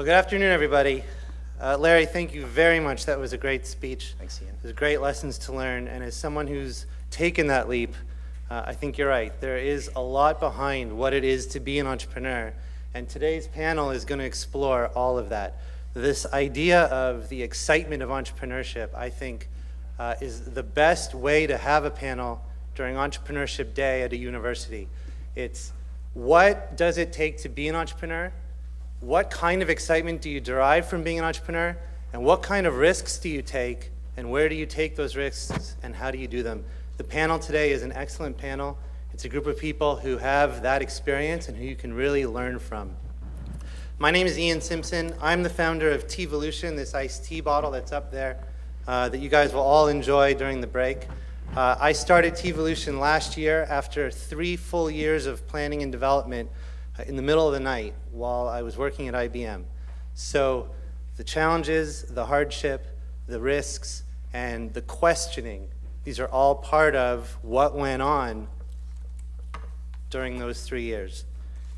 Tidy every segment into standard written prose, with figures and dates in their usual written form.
Well, good afternoon, everybody. Larry, thank you very much. That was a great speech. Thanks, Ian. There's great lessons to learn, and as someone who's taken that leap, I think you're right. There is a lot behind what it is to be an entrepreneur, and today's panel is going to explore all of that. This idea of the excitement of entrepreneurship, I think, is the best way to have a panel during Entrepreneurship Day at a university. It's what does it take to be an entrepreneur? What kind of excitement do you derive from being an entrepreneur? And what kind of risks do you take? And where do you take those risks? And how do you do them? The panel today is an excellent panel. It's a group of people who have that experience and who you can really learn from. My name is Ian Simpson. I'm the founder of Teevolution, this iced tea bottle that's up there that you guys will all enjoy during the break. I started Teevolution last year after 3 full years of planning and development in the middle of the night while I was working at IBM. So the challenges, the hardship, the risks, and the questioning, these are all part of what went on during those 3 years.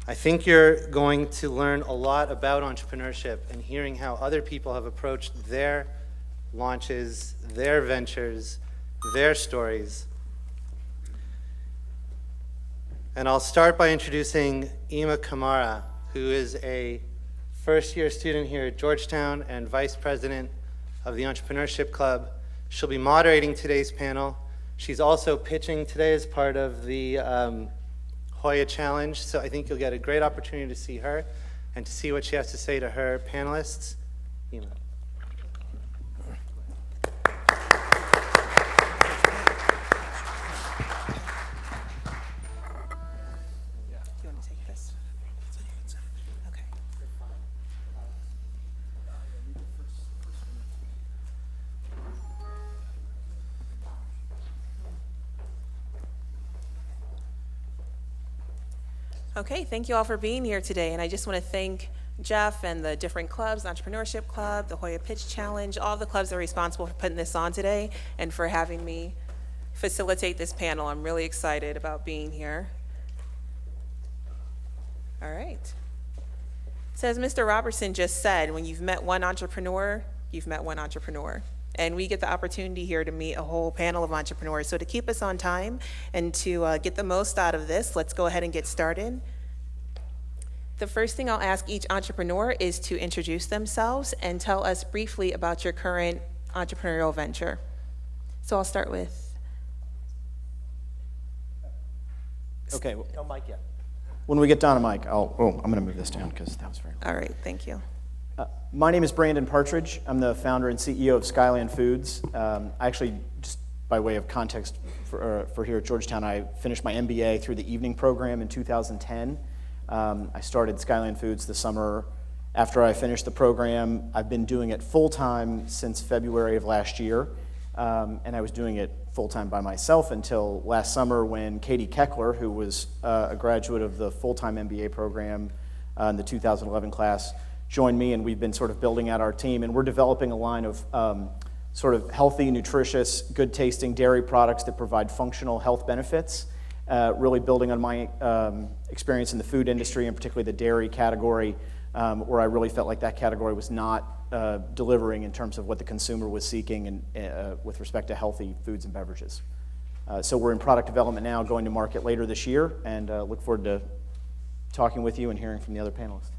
I think you're going to learn a lot about entrepreneurship and hearing how other people have approached their launches, their ventures, their stories. And I'll start by introducing Ima Kamara, who is a first-year student here at Georgetown and vice president of the Entrepreneurship Club. She'll be moderating today's panel. She's also pitching today as part of the Hoya Challenge, so I think you'll get a great opportunity to see her and to see what she has to say to her panelists. Ima. Okay, thank you all for being here today, and I just want to thank Jeff and the different clubs, the Entrepreneurship Club, the Hoya Pitch Challenge, all the clubs that are responsible for putting this on today and for having me facilitate this panel. I'm really excited about being here. All right. So as Mr. Robertson just said, when you've met one entrepreneur, you've met one entrepreneur. And we get the opportunity here to meet a whole panel of entrepreneurs. So to keep us on time and to get the most out of this, let's go ahead and get started. The first thing I'll ask each entrepreneur is to introduce themselves and tell us briefly about your current entrepreneurial venture. So I'll start with. Okay, no mic yet. When we get down to mic, I'm going to move this down because that was very loud. All right, thank you. My name is Brandon Partridge. I'm the founder and CEO of Skyland Foods. Actually, just by way of context for here at Georgetown, I finished my MBA through the evening program in 2010. I started Skyland Foods the summer after I finished the program. I've been doing it full-time since February of last year, and I was doing it full-time by myself until last summer when Katie Keckler, who was a graduate of the full-time MBA program in the 2011 class, joined me, and we've been sort of building out our team, and we're developing a line of sort of healthy, nutritious, good-tasting dairy products that provide functional health benefits, really building on my experience in the food industry, and particularly the dairy category, where I really felt like that category was not delivering in terms of what the consumer was seeking and with respect to healthy foods and beverages. So we're in product development now, going to market later this year, and look forward to talking with you and hearing from the other panelists.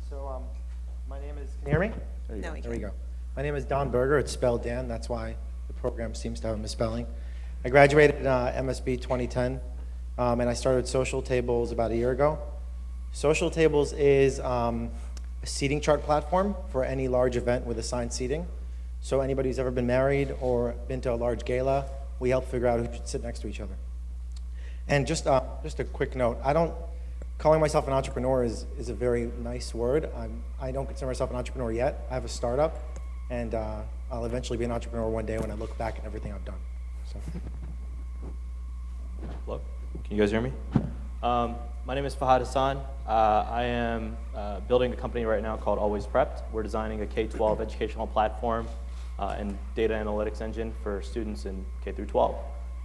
So my name is, can you hear me? There we go. My name is Don Berger. It's spelled Dan. That's why the program seems to have a misspelling. I graduated in MSB 2010, and I started Social Tables about a year ago. Social Tables is a seating chart platform for any large event with assigned seating. So anybody who's ever been married or been to a large gala, we help figure out who should sit next to each other. And just a quick note, calling myself an entrepreneur is a very nice word. I don't consider myself an entrepreneur yet. I have a startup, and I'll eventually be an entrepreneur one day when I look back at everything I've done. So. Hello, can you guys hear me? My name is Fahad Hassan. I am building a company right now called Always Prepped. We're designing a K-12 educational platform and data analytics engine for students in K through 12.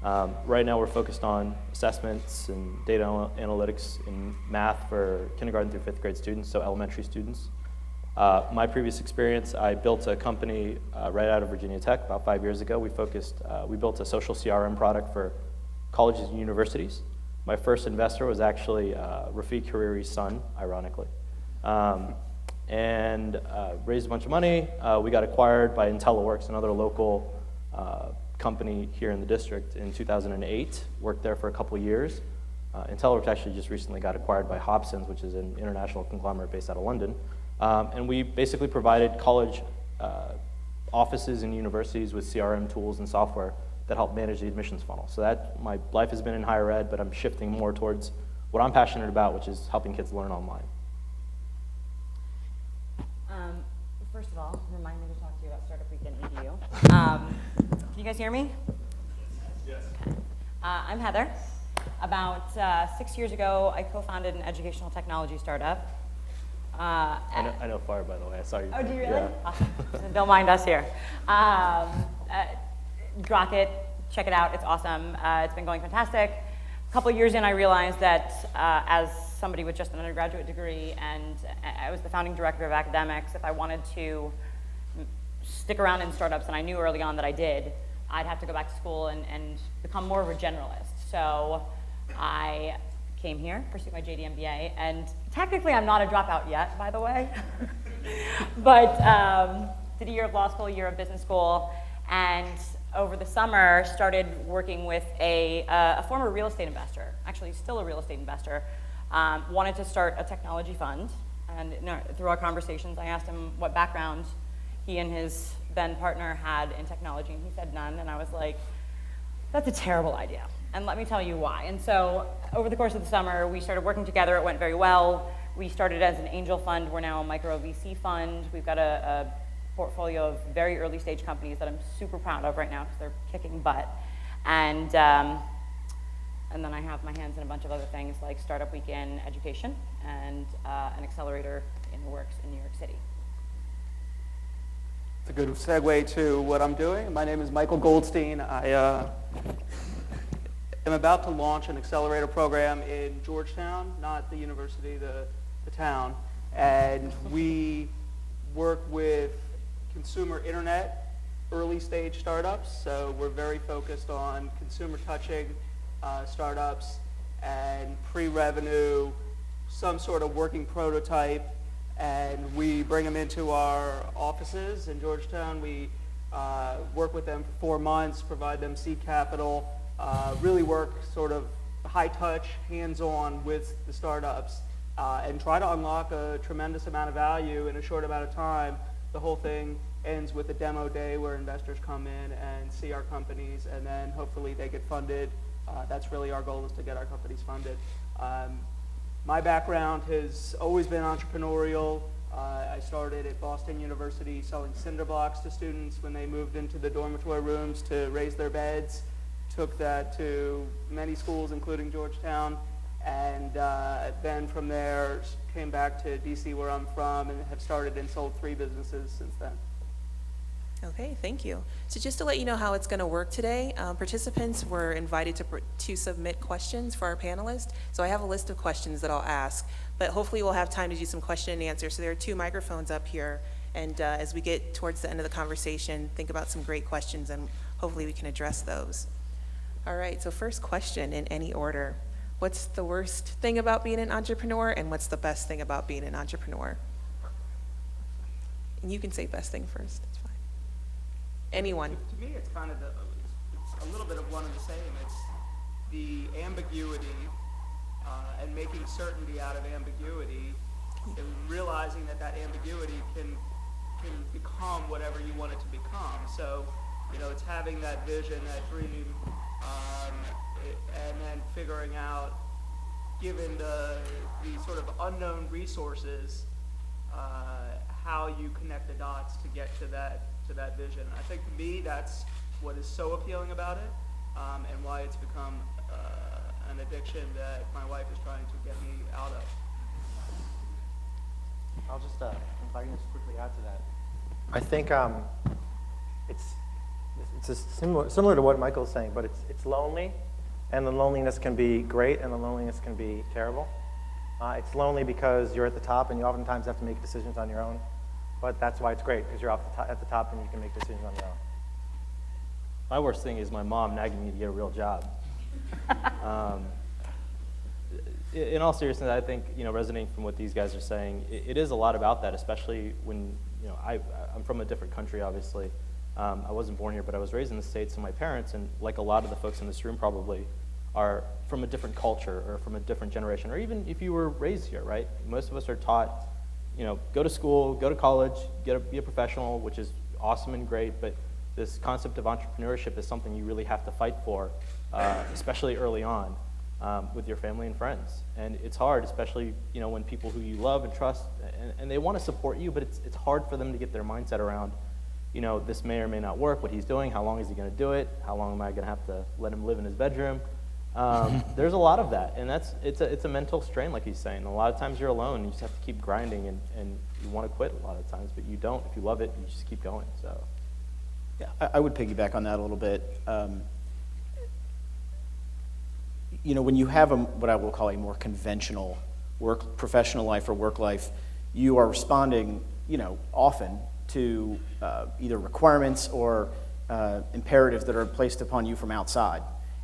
Right now we're focused on assessments and data analytics in math for kindergarten through 5th grade students, so elementary students. My previous experience, I built a company right out of Virginia Tech about 5 years ago. We built a social CRM product for colleges and universities. My first investor was actually Rafiq Hariri's son, ironically. And raised a bunch of money. We got acquired by IntelliWorks, another local company here in the district, in 2008. Worked there for a couple years. IntelliWorks actually just recently got acquired by Hobson's, which is an international conglomerate based out of London. And we basically provided college offices and universities with CRM tools and software that help manage the admissions funnel. So that, my life has been in higher ed, but I'm shifting more towards what I'm passionate about, which is helping kids learn online. First of all, remind me to talk to you about Startup Weekend EDU. Can you guys hear me? Yes. Okay. I'm Heather. About 6 years ago, I co-founded an educational technology startup. I know Fire, by the way. I saw you. Oh, do you really? Yeah. Awesome. Don't mind us here. Rocket, check it out. It's awesome. It's been going fantastic. A couple of years in, I realized that as somebody with just an undergraduate degree, and I was the founding director of academics, if I wanted to stick around in startups, and I knew early on that I did, I'd have to go back to school and become more of a generalist. So I came here, pursued my JD MBA, and technically I'm not a dropout yet, by the way, but did a year of law school, a year of business school, and over the summer started working with a former real estate investor, actually still a real estate investor, wanted to start a technology fund, and through our conversations I asked him what background he and his then partner had in technology, and he said none, and I was like, that's a terrible idea. And let me tell you why. And so over the course of the summer, we started working together. It went very well. We started as an angel fund. We're now a micro VC fund. We've got a portfolio of very early stage companies that I'm super proud of right now because they're kicking butt. And then I have my hands in a bunch of other things like Startup Weekend Education and an accelerator in the works in New York City. It's a good segue to what I'm doing. My name is Michael Goldstein. I am about to launch an accelerator program in Georgetown, not the university, the town. And we work with consumer internet, early stage startups. So we're very focused on consumer touching startups and pre-revenue, some sort of working prototype. And we bring them into our offices in Georgetown. We work with them for 4 months, provide them seed capital, really work sort of high touch, hands-on with the startups, and try to unlock a tremendous amount of value in a short amount of time. The whole thing ends with a demo day where investors come in and see our companies, and then hopefully they get funded. That's really our goal, is to get our companies funded. My background has always been entrepreneurial. I started at Boston University selling cinder blocks to students when they moved into the dormitory rooms to raise their beds. Took that to many schools, including Georgetown, and then from there came back to DC, where I'm from, and have started and sold 3 businesses since then. Okay, thank you. So just to let you know how it's going to work today, participants were invited to submit questions for our panelists. So I have a list of questions that I'll ask, but hopefully we'll have time to do some question and answer. So there are 2 microphones up here, and as we get towards the end of the conversation, think about some great questions, and hopefully we can address those. All right, so first question in any order. What's the worst thing about being an entrepreneur, and what's the best thing about being an entrepreneur? And you can say best thing first, it's fine. Anyone. To me, it's kind of it's a little bit of one and the same. It's the ambiguity and making certainty out of ambiguity, and realizing that ambiguity can become whatever you want it to become. So, it's having that vision, that dream, and then figuring out, given the sort of unknown resources, how you connect the dots to get to that vision. I think to me that's what is so appealing about it, and why it's become an addiction that my wife is trying to get me out of. I'll just, if I can just quickly add to that. I think it's It's just similar to what Michael's saying, but it's lonely, and the loneliness can be great, and the loneliness can be terrible. It's lonely because you're at the top, and you oftentimes have to make decisions on your own. But that's why it's great, because you're at the top, and you can make decisions on your own. My worst thing is my mom nagging me to get a real job. In all seriousness, I think, resonating from what these guys are saying, it is a lot about that, especially when, I'm from a different country, obviously. I wasn't born here, but I was raised in the States, and my parents, and like a lot of the folks in this room probably, are from a different culture or from a different generation, or even if you were raised here, right? Most of us are taught, go to school, go to college, be a professional, which is awesome and great, but this concept of entrepreneurship is something you really have to fight for, especially early on with your family and friends. And it's hard, especially when people who you love and trust, and they want to support you, but it's hard for them to get their mindset around, this may or may not work, what he's doing, how long is he going to do it, how long am I going to have to let him live in his bedroom? There's a lot of that, and it's a mental strain, like he's saying. A lot of times you're alone, you just have to keep grinding, and you want to quit a lot of times, but you don't. If you love it, you just keep going. So, Yeah, I would piggyback on that a little bit. When you have what I will call a more conventional professional life or work life, you are responding, often to either requirements or imperatives that are placed upon you from outside.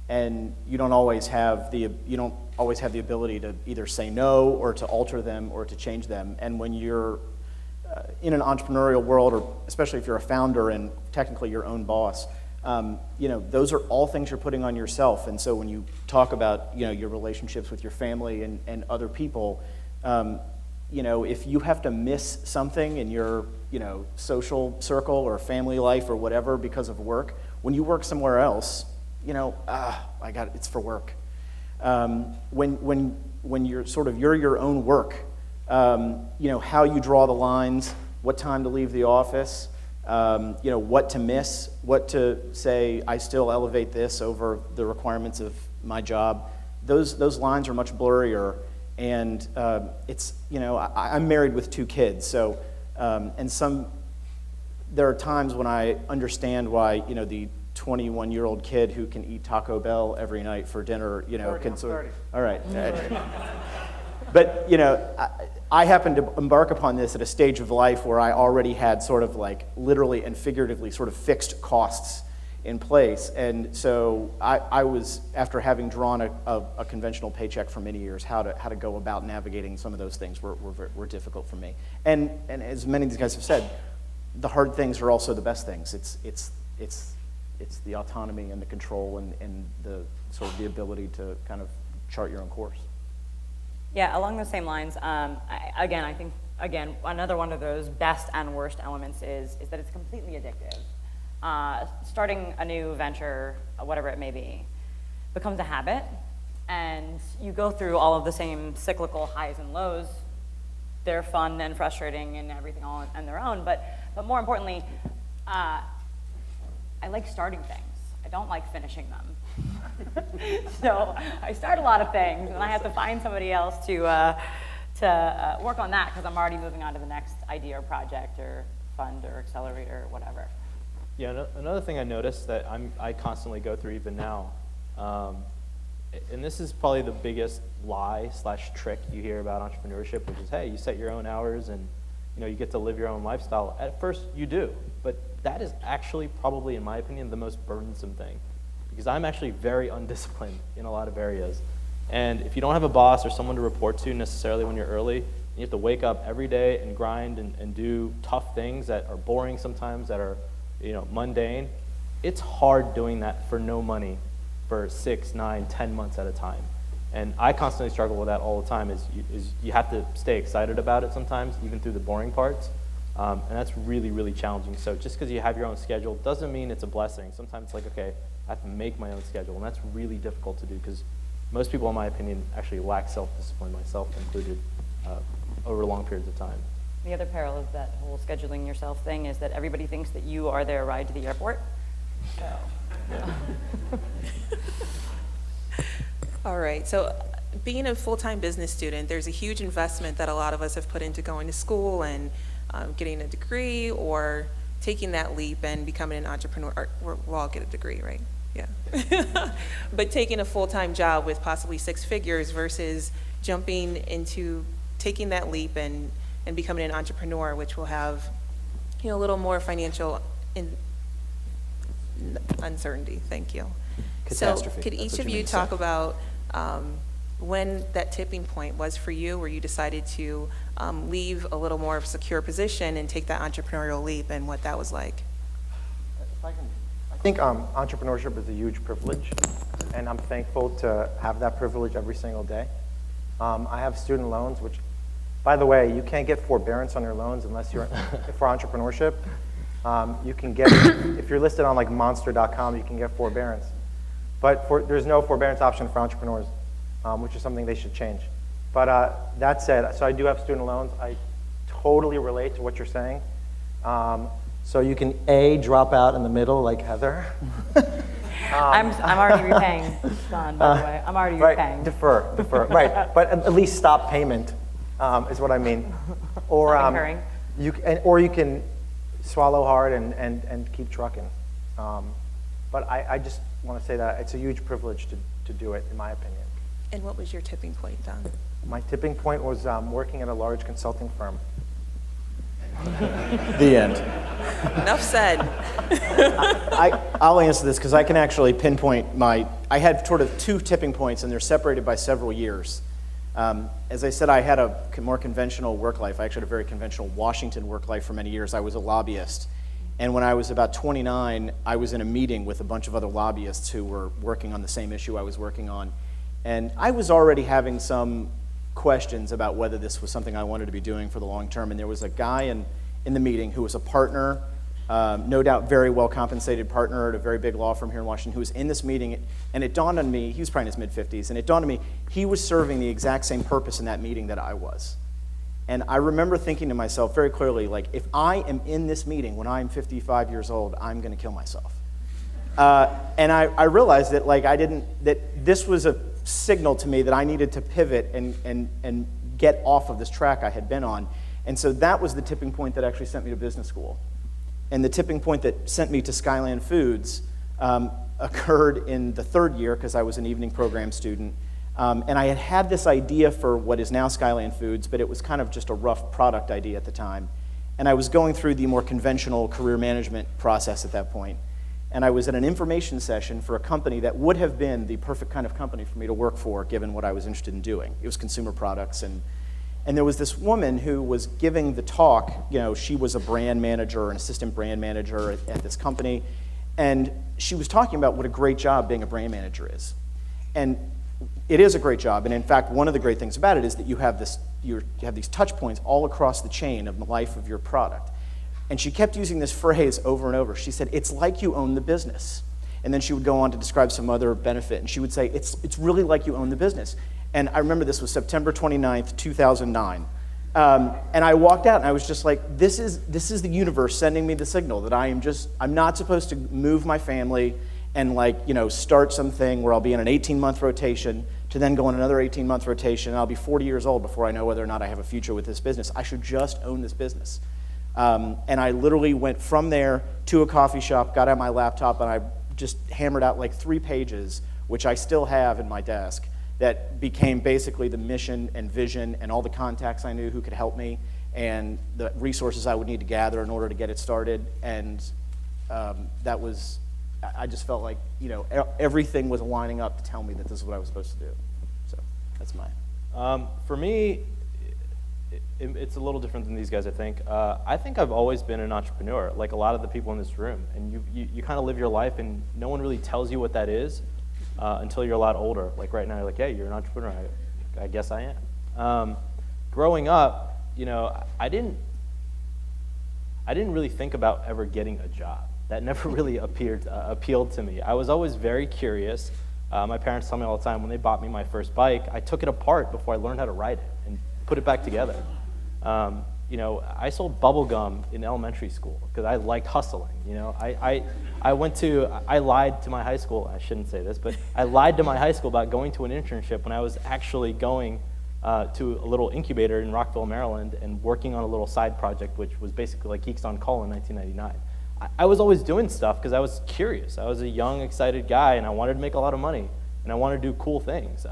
And you don't always have the ability to either say no or to alter them or to change them. And when you're in an entrepreneurial world, or especially if you're a founder and technically your own boss, those are all things you're putting on yourself. And so when you talk about your relationships with your family and other people, if you have to miss something in your social circle or family life or whatever because of work, when you work somewhere else, it's for work. When you're your own work, how you draw the lines, what time to leave the office, what to miss, what to say, I still elevate this over the requirements of my job. Those lines are much blurrier, and I'm married with 2 kids, so there are times when I understand why the 21-year-old kid who can eat Taco Bell every night for dinner, can sort of, all right. But, I happened to embark upon this at a stage of life where I already had sort of like literally and figuratively sort of fixed costs in place. And so I was, after having drawn a conventional paycheck for many years, how to go about navigating some of those things were difficult for me. And as many of these guys have said, the hard things are also the best things. It's the autonomy and the control and the sort of the ability to kind of chart your own course. Yeah, along those same lines, I think another one of those best and worst elements is that it's completely addictive. Starting a new venture, whatever it may be, becomes a habit, and you go through all of the same cyclical highs and lows. They're fun and frustrating and everything all on their own, but more importantly, I like starting things. I don't like finishing them. So I start a lot of things, and I have to find somebody else to work on that because I'm already moving on to the next idea or project or fund or accelerator or whatever. Yeah, another thing I noticed that I constantly go through even now, and this is probably the biggest lie/trick you hear about entrepreneurship, which is, hey, you set your own hours and you get to live your own lifestyle. At first you do, but that is actually probably, in my opinion, the most burdensome thing, because I'm actually very undisciplined in a lot of areas. And if you don't have a boss or someone to report to necessarily when you're early, you have to wake up every day and grind and do tough things that are boring sometimes, that are mundane. It's hard doing that for no money for 6, 9, 10 months at a time. And I constantly struggle with that all the time, is you have to stay excited about it sometimes, even through the boring parts. And that's really, really challenging. So just because you have your own schedule doesn't mean it's a blessing. Sometimes it's like, okay, I have to make my own schedule, and that's really difficult to do because most people, in my opinion, actually lack self-discipline, myself included, over long periods of time. The other peril of that whole scheduling yourself thing is that everybody thinks that you are their ride to the airport. So. Yeah. All right, so being a full-time business student, there's a huge investment that a lot of us have put into going to school and getting a degree or taking that leap and becoming an entrepreneur, we'll all get a degree, right? Yeah. But taking a full-time job with possibly 6 figures versus jumping into taking that leap and becoming an entrepreneur, which will have, a little more financial uncertainty. Thank you. Catastrophe. So could That's each what of you you mean to talk say. about when that tipping point was for you, where you decided to leave a little more of a secure position and take that entrepreneurial leap, and what that was like? I think entrepreneurship is a huge privilege, and I'm thankful to have that privilege every single day. I have student loans, which, by the way, you can't get forbearance on your loans unless you're for entrepreneurship. You can get, if you're listed on like monster.com, you can get forbearance. But there's no forbearance option for entrepreneurs, which is something they should change. But that said, so I do have student loans. I totally relate to what you're saying. So you can drop out in the middle like Heather. I'm already repaying, Don, by the way. I'm already repaying. Right, defer, right. But at least stop payment is what I mean. Or Stop incurring. or you can swallow hard and keep trucking. But I just want to say that it's a huge privilege to do it, in my opinion. And what was your tipping point, Don? My tipping point was working at a large consulting firm. The end. Enough said. I'll answer this because I can actually pinpoint I had sort of 2 tipping points, and they're separated by several years. As I said, I had a more conventional work life. I actually had a very conventional Washington work life for many years. I was a lobbyist. And when I was about 29, I was in a meeting with a bunch of other lobbyists who were working on the same issue I was working on. And I was already having some questions about whether this was something I wanted to be doing for the long term. And there was a guy in the meeting who was a partner, no doubt very well compensated partner at a very big law firm here in Washington, who was in this meeting. And it dawned on me, he was probably in his mid-50s, and it dawned on me, he was serving the exact same purpose in that meeting that I was. And I remember thinking to myself very clearly, like, if I am in this meeting when I'm 55 years old, I'm going to kill myself. And I realized that, like, that this was a signal to me that I needed to pivot and get off of this track I had been on. And so that was the tipping point that actually sent me to business school. And the tipping point that sent me to Skyland Foods occurred in the 3rd year, because I was an evening program student. And I had this idea for what is now Skyland Foods, but it was kind of just a rough product idea at the time. And I was going through the more conventional career management process at that point. And I was at an information session for a company that would have been the perfect kind of company for me to work for, given what I was interested in doing. It was consumer products. And there was this woman who was giving the talk. She was a brand manager, an assistant brand manager at this company. And she was talking about what a great job being a brand manager is. And it is a great job, and in fact, one of the great things about it is that you have these touch points all across the chain of the life of your product. And she kept using this phrase over and over. She said, "It's like you own the business." And then she would go on to describe some other benefit, and she would say, it's really like you own the business. And I remember this was September 29th, 2009. And I walked out, and I was just like, this is the universe sending me the signal that I'm not supposed to move my family and start something where I'll be in an 18-month rotation to then go on another 18-month rotation, and I'll be 40 years old before I know whether or not I have a future with this business. I should just own this business. And I literally went from there to a coffee shop, got out my laptop, and I just hammered out like 3 pages, which I still have in my desk, that became basically the mission and vision and all the contacts I knew who could help me and the resources I would need to gather in order to get it started. And I just felt like, everything was lining up to tell me that this is what I was supposed to do. So that's mine. For me, it's a little different than these guys, I think. I think I've always been an entrepreneur, like a lot of the people in this room. And you kind of live your life, and no one really tells you what that is until you're a lot older. Like right now, you're like, hey, you're an entrepreneur. I guess I am. Growing up, I didn't really think about ever getting a job. That never really appealed to me. I was always very curious. My parents tell me all the time, when they bought me my first bike, I took it apart before I learned how to ride it and put it back together. I sold bubble gum in elementary school because I liked hustling. I lied to my high school. I shouldn't say this, but I lied to my high school about going to an internship when I was actually going to a little incubator in Rockville, Maryland, and working on a little side project, which was basically like Geeks on Call in 1999. I was always doing stuff because I was curious. I was a young, excited guy, and I wanted to make a lot of money, and I wanted to do cool things.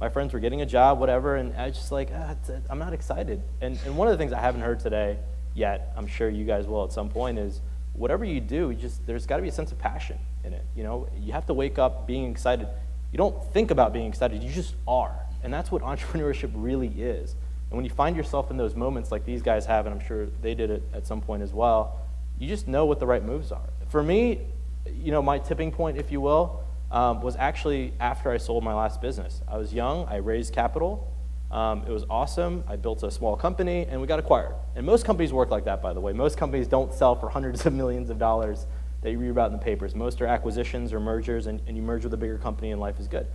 My friends were getting a job, whatever, and I was just like, I'm not excited. And one of the things I haven't heard today yet, I'm sure you guys will at some point, is whatever you do, there's got to be a sense of passion in it. You know, you have to wake up being excited. You don't think about being excited, you just are. And that's what entrepreneurship really is. And when you find yourself in those moments like these guys have, and I'm sure they did it at some point as well, you just know what the right moves are. For me, you know, my tipping point, if you will, was actually after I sold my last business. I was young, I raised capital, it was awesome, I built a small company, and we got acquired. And most companies work like that, by the way. Most companies don't sell for hundreds of millions of dollars that you read about in the papers. Most are acquisitions or mergers, and you merge with a bigger company and life is good.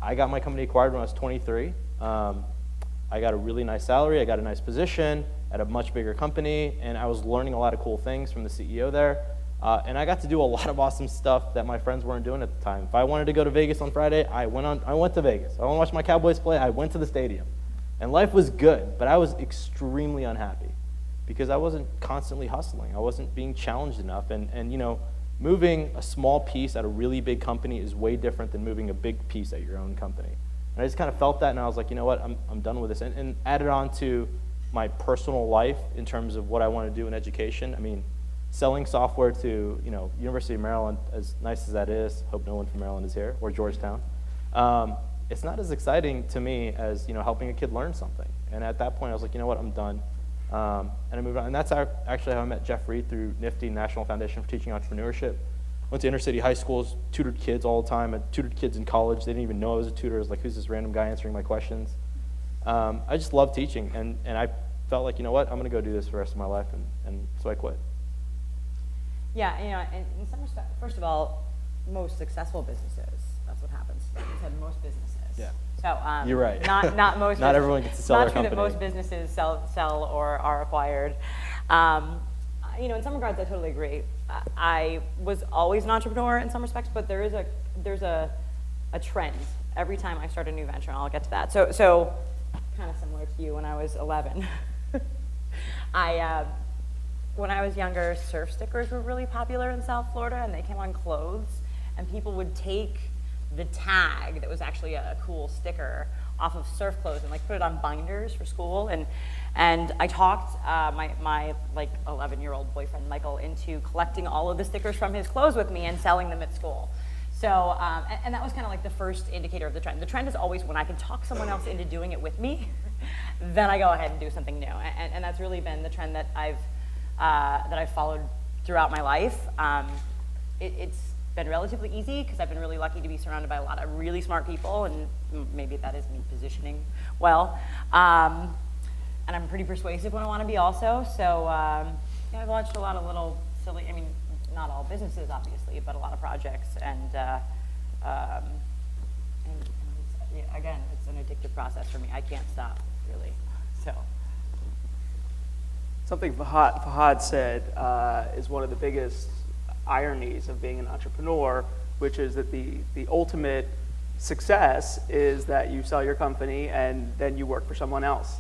I got my company acquired when I was 23. I got a really nice salary, I got a nice position at a much bigger company, and I was learning a lot of cool things from the CEO there. And I got to do a lot of awesome stuff that my friends weren't doing at the time. If I wanted to go to Vegas on Friday, I went to Vegas. I want to watch my Cowboys play, I went to the stadium. And life was good, but I was extremely unhappy because I wasn't constantly hustling. I wasn't being challenged enough. And you know, moving a small piece at a really big company is way different than moving a big piece at your own company. And I just kind of felt that, and I was like, you know what, I'm done with this. And added on to my personal life in terms of what I want to do in education. I mean, selling software to, you know, University of Maryland, as nice as that is, hope no one from Maryland is here, or Georgetown, it's not as exciting to me as, you know, helping a kid learn something. And at that point, I was like, you know what, I'm done. And I moved on. And that's actually how I met Jeff Reed, through NIFTY, National Foundation for Teaching Entrepreneurship. Went to inner city high schools, tutored kids all the time. I tutored kids in college. They didn't even know I was a tutor. I was like, who's this random guy answering my questions? I just love teaching, and I felt like, you know what, I'm going to go do this for the rest of my life, and so I quit. Yeah, you know, and in some respect, first of all, most successful businesses, that's what happens. Like you said, most businesses. Yeah. So you're right. Not most. Not everyone gets to sell their company. Not true that most businesses sell or are acquired. You know, in some regards, I totally agree. I was always an entrepreneur in some respects, but there's a trend every time I start a new venture, and I'll get to that. So kind of similar to you when I was 11. When I was younger, surf stickers were really popular in South Florida, and they came on clothes, and people would take the tag that was actually a cool sticker off of surf clothes and like put it on binders for school. And I talked my like 11-year-old boyfriend Michael into collecting all of the stickers from his clothes with me and selling them at school. So and that was kind of like the first indicator of the trend. The trend is always when I can talk someone else into doing it with me, then I go ahead and do something new. And that's really been the trend that I've followed throughout my life. It's been relatively easy because I've been really lucky to be surrounded by a lot of really smart people, and maybe that is me positioning well. And I'm pretty persuasive when I want to be also. So yeah, I've launched a lot of little silly, I mean, not all businesses obviously, but a lot of projects. And again, it's an addictive process for me. I can't stop, really. So. Something Fahad said is one of the biggest ironies of being an entrepreneur, which is that the ultimate success is that you sell your company and then you work for someone else.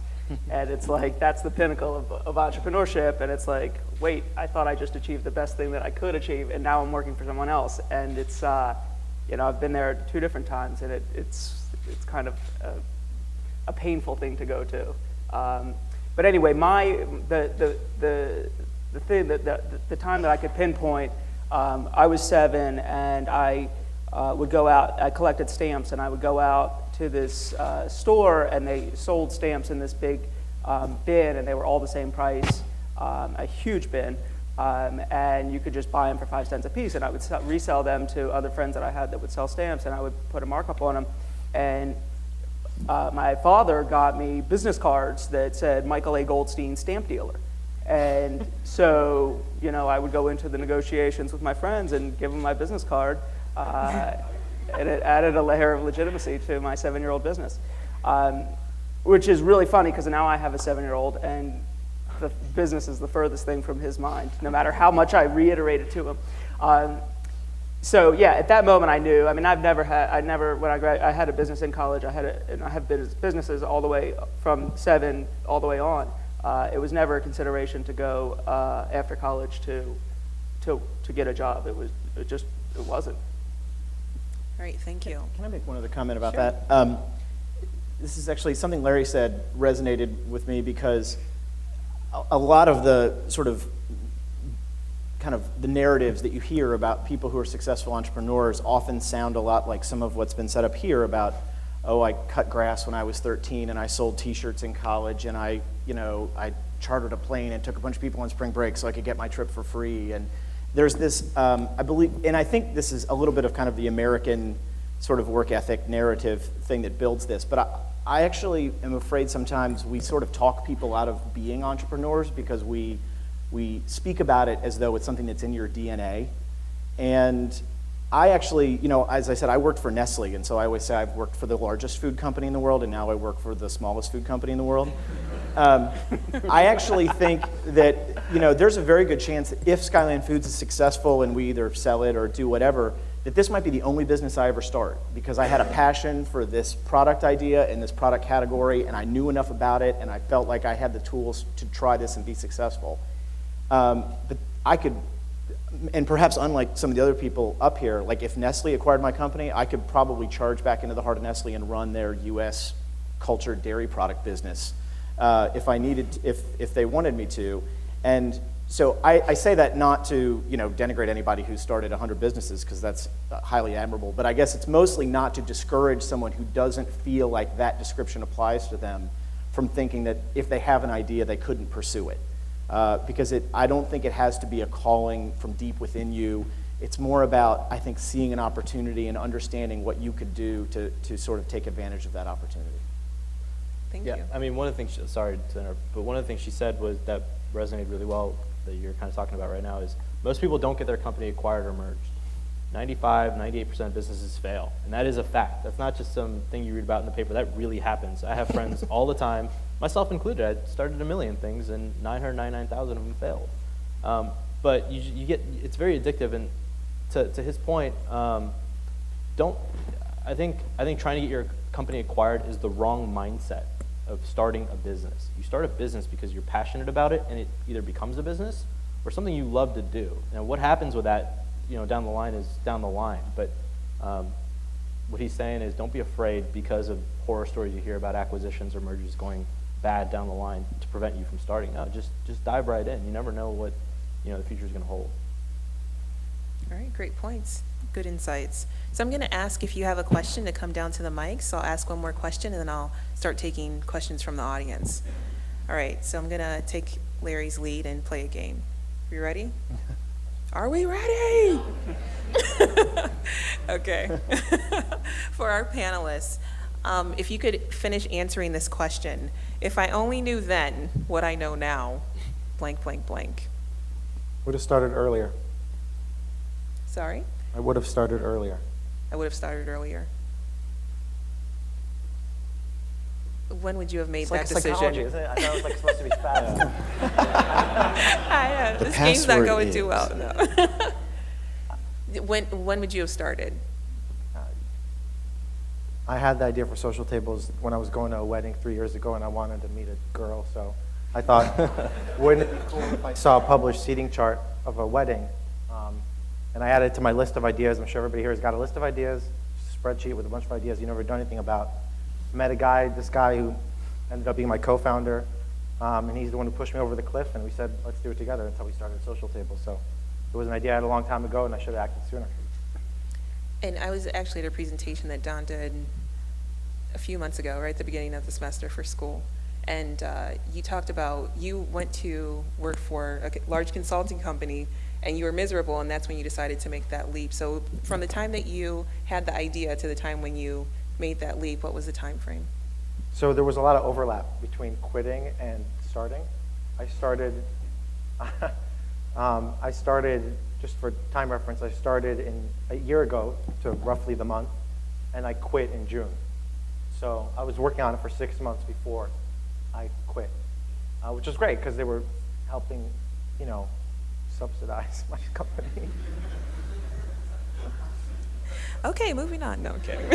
And it's like, that's the pinnacle of entrepreneurship. And it's like, wait, I thought I just achieved the best thing that I could achieve, and now I'm working for someone else. And it's, you know, I've been there 2 different times, and it's kind of a painful thing to go to. But anyway, the thing the time that I could pinpoint, I was 7, and I would go out. I collected stamps, and I would go out to this store, and they sold stamps in this big bin, and they were all the same price, a huge bin, and you could just buy them for 5 cents a piece. And I would resell them to other friends that I had that would sell stamps, and I would put a markup on them. And my father got me business cards that said Michael A. Goldstein, stamp dealer. And so, you know, I would go into the negotiations with my friends and give them my business card, and it added a layer of legitimacy to my 7-year-old business, which is really funny because now I have a 7-year-old, and the business is the furthest thing from his mind, no matter how much I reiterate it to him. So yeah, at that moment I knew. I mean, I had a business in college. I have businesses all the way from 7 all the way on. It was never a consideration to go after college to to get a job. It wasn't. All right, thank you. Can I make one other comment about Sure. that? This is actually something Larry said resonated with me because a lot of the sort of kind of the narratives that you hear about people who are successful entrepreneurs often sound a lot like some of what's been set up here about, oh, I cut grass when I was 13 and I sold t-shirts in college and I chartered a plane and took a bunch of people on spring break so I could get my trip for free. And there's this, I believe, and I think this is a little bit of kind of the American sort of work ethic narrative thing that builds this, but I actually am afraid sometimes we sort of talk people out of being entrepreneurs because we speak about it as though it's something that's in your DNA. And I actually, as I said, I worked for Nestle, and so I always say I've worked for the largest food company in the world, and now I work for the smallest food company in the world. I actually think that, there's a very good chance that if Skyland Foods is successful and we either sell it or do whatever, that this might be the only business I ever start because I had a passion for this product idea and this product category, and I knew enough about it, and I felt like I had the tools to try this and be successful. But I could, and perhaps unlike some of the other people up here, like if Nestle acquired my company, I could probably charge back into the heart of Nestle and run their U.S. cultured dairy product business if I needed, if they wanted me to. And so I say that not to denigrate anybody who started 100 businesses because that's highly admirable, but I guess it's mostly not to discourage someone who doesn't feel like that description applies to them from thinking that if they have an idea, they couldn't pursue it. Because I don't think it has to be a calling from deep within you. It's more about, I think, seeing an opportunity and understanding what you could do to sort of take advantage of that opportunity. Thank Yeah, you. I mean, one of the things, sorry to interrupt, but one of the things she said was that resonated really well that you're kind of talking about right now is most people don't get their company acquired or merged. 98% of businesses fail, and that is a fact. That's not just some thing you read about in the paper. That really happens. I have friends all the time, myself included. I started a million things, and 999,000 of them failed. But you get, it's very addictive, and to his point, I think trying to get your company acquired is the wrong mindset of starting a business. You start a business because you're passionate about it, and it either becomes a business or something you love to do. Now, what happens with that, down the line is down the line. But what he's saying is don't be afraid because of horror stories you hear about acquisitions or mergers going bad down the line to prevent you from starting. No, just dive right in. You never know what the future is going to hold. All right, great points. Good insights. So I'm going to ask if you have a question to come down to the mic. So I'll ask one more question, and then I'll start taking questions from the audience. All right, so I'm going to take Larry's lead and play a game. Are you ready? Are we ready? Okay. For our panelists, if you could finish answering this question. If I only knew then what I know now, blank, blank, blank. Would have started earlier. Sorry? I would have started earlier. I would have started earlier. When would you have made that decision? Psychology, isn't it? I thought it was supposed to be fast. This game's not going too well. No. When would you have started? I had the idea for social tables when I was going to a wedding 3 years ago, and I wanted to meet a girl, so I thought, wouldn't it be cool if I saw a published seating chart of a wedding? And I added it to my list of ideas. I'm sure everybody here has got a list of ideas, a spreadsheet with a bunch of ideas you've never done anything about. I met this guy who ended up being my co-founder, and he's the one who pushed me over the cliff, and we said, let's do it together until we started Social Table. So it was an idea I had a long time ago, and I should have acted sooner. And I was actually at a presentation that Don did a few months ago, right at the beginning of the semester for school. And you talked about you went to work for a large consulting company, and you were miserable, and that's when you decided to make that leap. So from the time that you had the idea to the time when you made that leap, what was the time frame? So there was a lot of overlap between quitting and starting. I started, just for time reference, I started a year ago to roughly the month, and I quit in June. So I was working on it for 6 months before I quit, which was great because they were helping, subsidize my company. Okay, moving on. No, I'm kidding.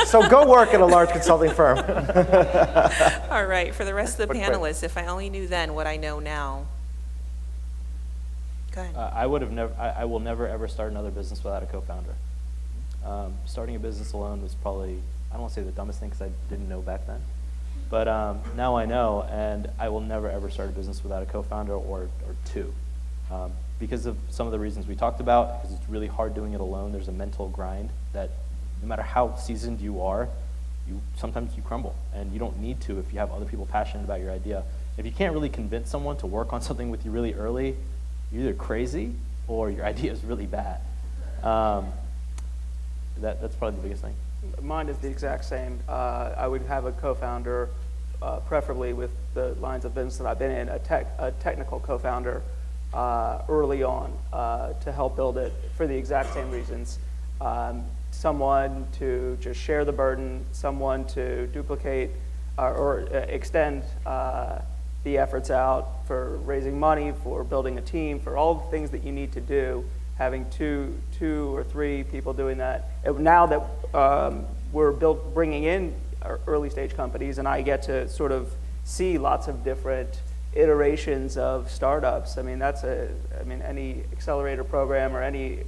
So go work at a large consulting firm. All right, for the rest of the But panelists, if I only knew then what I know now. Go ahead. I would have never. I will never ever start another business without a co-founder. Starting a business alone was probably, I don't want to say the dumbest thing because I didn't know back then, but now I know, and I will never ever start a business without a co-founder or two, because of some of the reasons we talked about. Because it's really hard doing it alone. There's a mental grind that, no matter how seasoned you are, sometimes you crumble, and you don't need to if you have other people passionate about your idea. If you can't really convince someone to work on something with you really early, you're either crazy or your idea is really bad. That's probably the biggest thing. Mine is the exact same. I would have a co-founder, preferably with the lines of business that I've been in, a technical co-founder early on to help build it for the exact same reasons. Someone to just share the burden, someone to duplicate or extend the efforts out for raising money, for building a team, for all the things that you need to do. Having two or three people doing that. Now that we're bringing in our early stage companies, and I get to sort of see lots of different iterations of startups. I mean, any accelerator program or any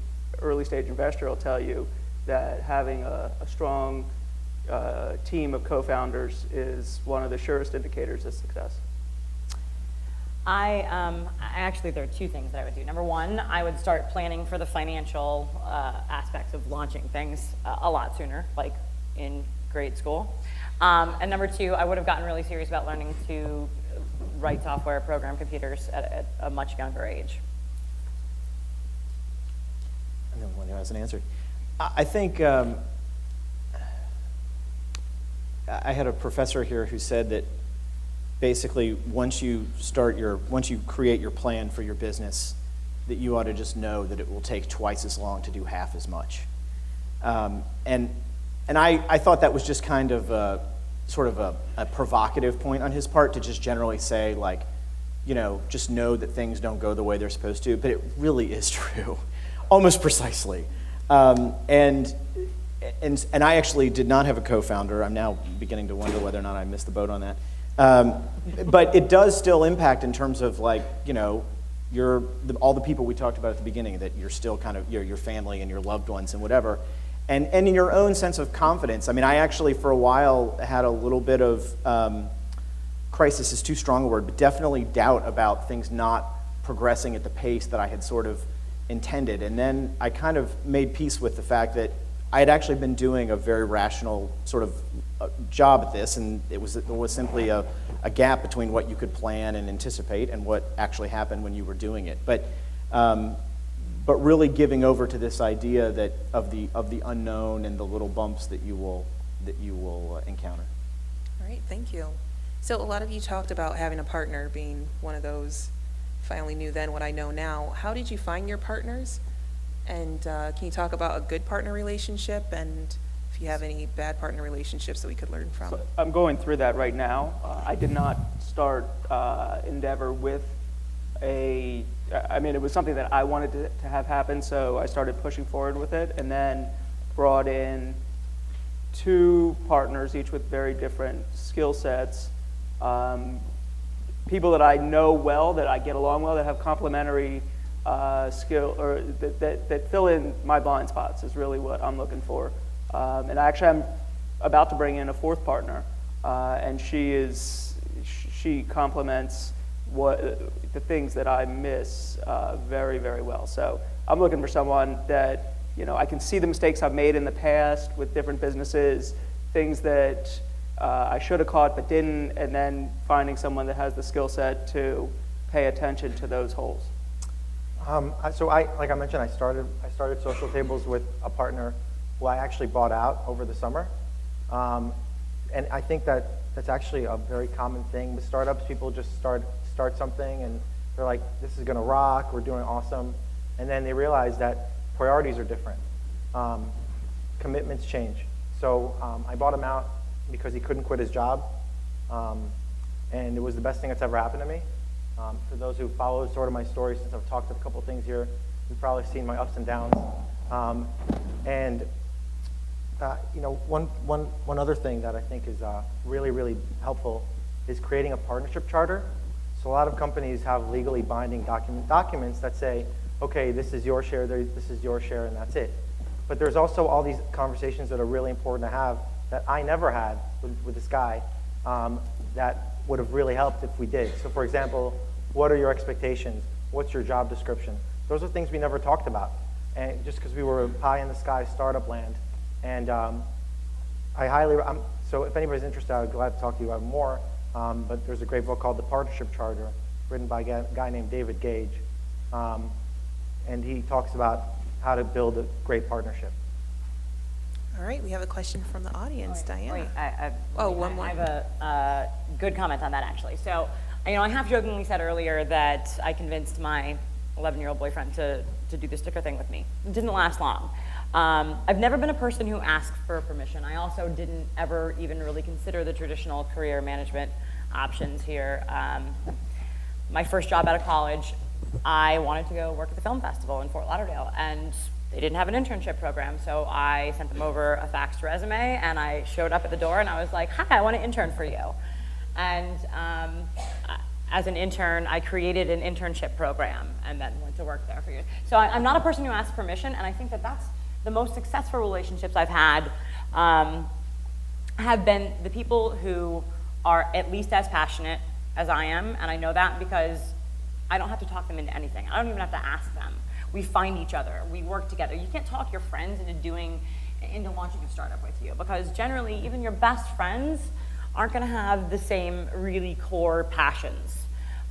early stage investor will tell you that having a strong team of co-founders is one of the surest indicators of success. Actually, there are two things that I would do. Number one, I would start planning for the financial aspects of launching things a lot sooner, like in grade school. And number two, I would have gotten really serious about learning to write software, program computers at a much younger age. I'm the only one who hasn't answered. I think I had a professor here who said that basically once you create your plan for your business, that you ought to just know that it will take twice as long to do half as much. And I thought that was just kind of a provocative point on his part to just generally say, like, just know that things don't go the way they're supposed to, but it really is true, almost precisely. And I actually did not have a co-founder. I'm now beginning to wonder whether or not I missed the boat on that. But it does still impact in terms of, like, all the people we talked about at the beginning, that you're still kind of your family and your loved ones and whatever. And in your own sense of confidence. I mean, I actually for a while had a little bit of crisis is too strong a word, but definitely doubt about things not progressing at the pace that I had sort of intended. And then I kind of made peace with the fact that I had actually been doing a very rational sort of job at this, and it was simply a gap between what you could plan and anticipate and what actually happened when you were doing it. But really giving over to this idea that of the unknown and the little bumps that you will encounter. All right, thank you. So a lot of you talked about having a partner being one of those. If I only knew then what I know now. How did you find your partners? And can you talk about a good partner relationship, and if you have any bad partner relationships that we could learn from? So I'm going through that right now. I did not start Endeavor with it was something that I wanted to have happen, so I started pushing forward with it, and then brought in two partners, each with very different skill sets. People that I know well, that I get along well, that have complementary skill, or that fill in my blind spots is really what I'm looking for. And actually I'm about to bring in a fourth partner, and she complements the things that I miss very, very well. So I'm looking for someone that, I can see the mistakes I've made in the past with different businesses, things that I should have caught but didn't, and then finding someone that has the skill set to pay attention to those holes. Like I mentioned, I started Social Tables with a partner who I actually bought out over the summer. And I think that's actually a very common thing with startups. People just start something and they're like, this is gonna rock, we're doing awesome. And then they realize that priorities are different. Commitments change. So I bought him out because he couldn't quit his job. And it was the best thing that's ever happened to me. For those who follow sort of my story, since I've talked a couple of things here, you've probably seen my ups and downs. One other thing that I think is really, really helpful is creating a partnership charter. So a lot of companies have legally binding documents that say, okay, this is your share, this is your share, and that's it. But there's also all these conversations that are really important to have that I never had with this guy that would have really helped if we did. So for example, what are your expectations? What's your job description? Those are things we never talked about. And just because we were pie in the sky startup land. And so if anybody's interested, I'd be glad to talk to you about more. But there's a great book called The Partnership Charter, written by a guy named David Gage. And he talks about how to build a great partnership. All right, we have a question from the audience, Diana. Wait, one more. I have a good comment on that, actually. So, I half jokingly said earlier that I convinced my 11-year-old boyfriend to do the sticker thing with me. It didn't last long. I've never been a person who asked for permission. I also didn't ever even really consider the traditional career management options here. My first job out of college, I wanted to go work at the film festival in Fort Lauderdale, and they didn't have an internship program, so I sent them over a faxed resume, and I showed up at the door, and I was like, hi, I want to intern for you. And as an intern, I created an internship program and then went to work there for years. So I'm not a person who asks permission, and I think that that's the most successful relationships I've had have been the people who are at least as passionate as I am, and I know that because I don't have to talk them into anything. I don't even have to ask them. We find each other, we work together. You can't talk your friends into launching a startup with you, because generally even your best friends aren't gonna have the same really core passions.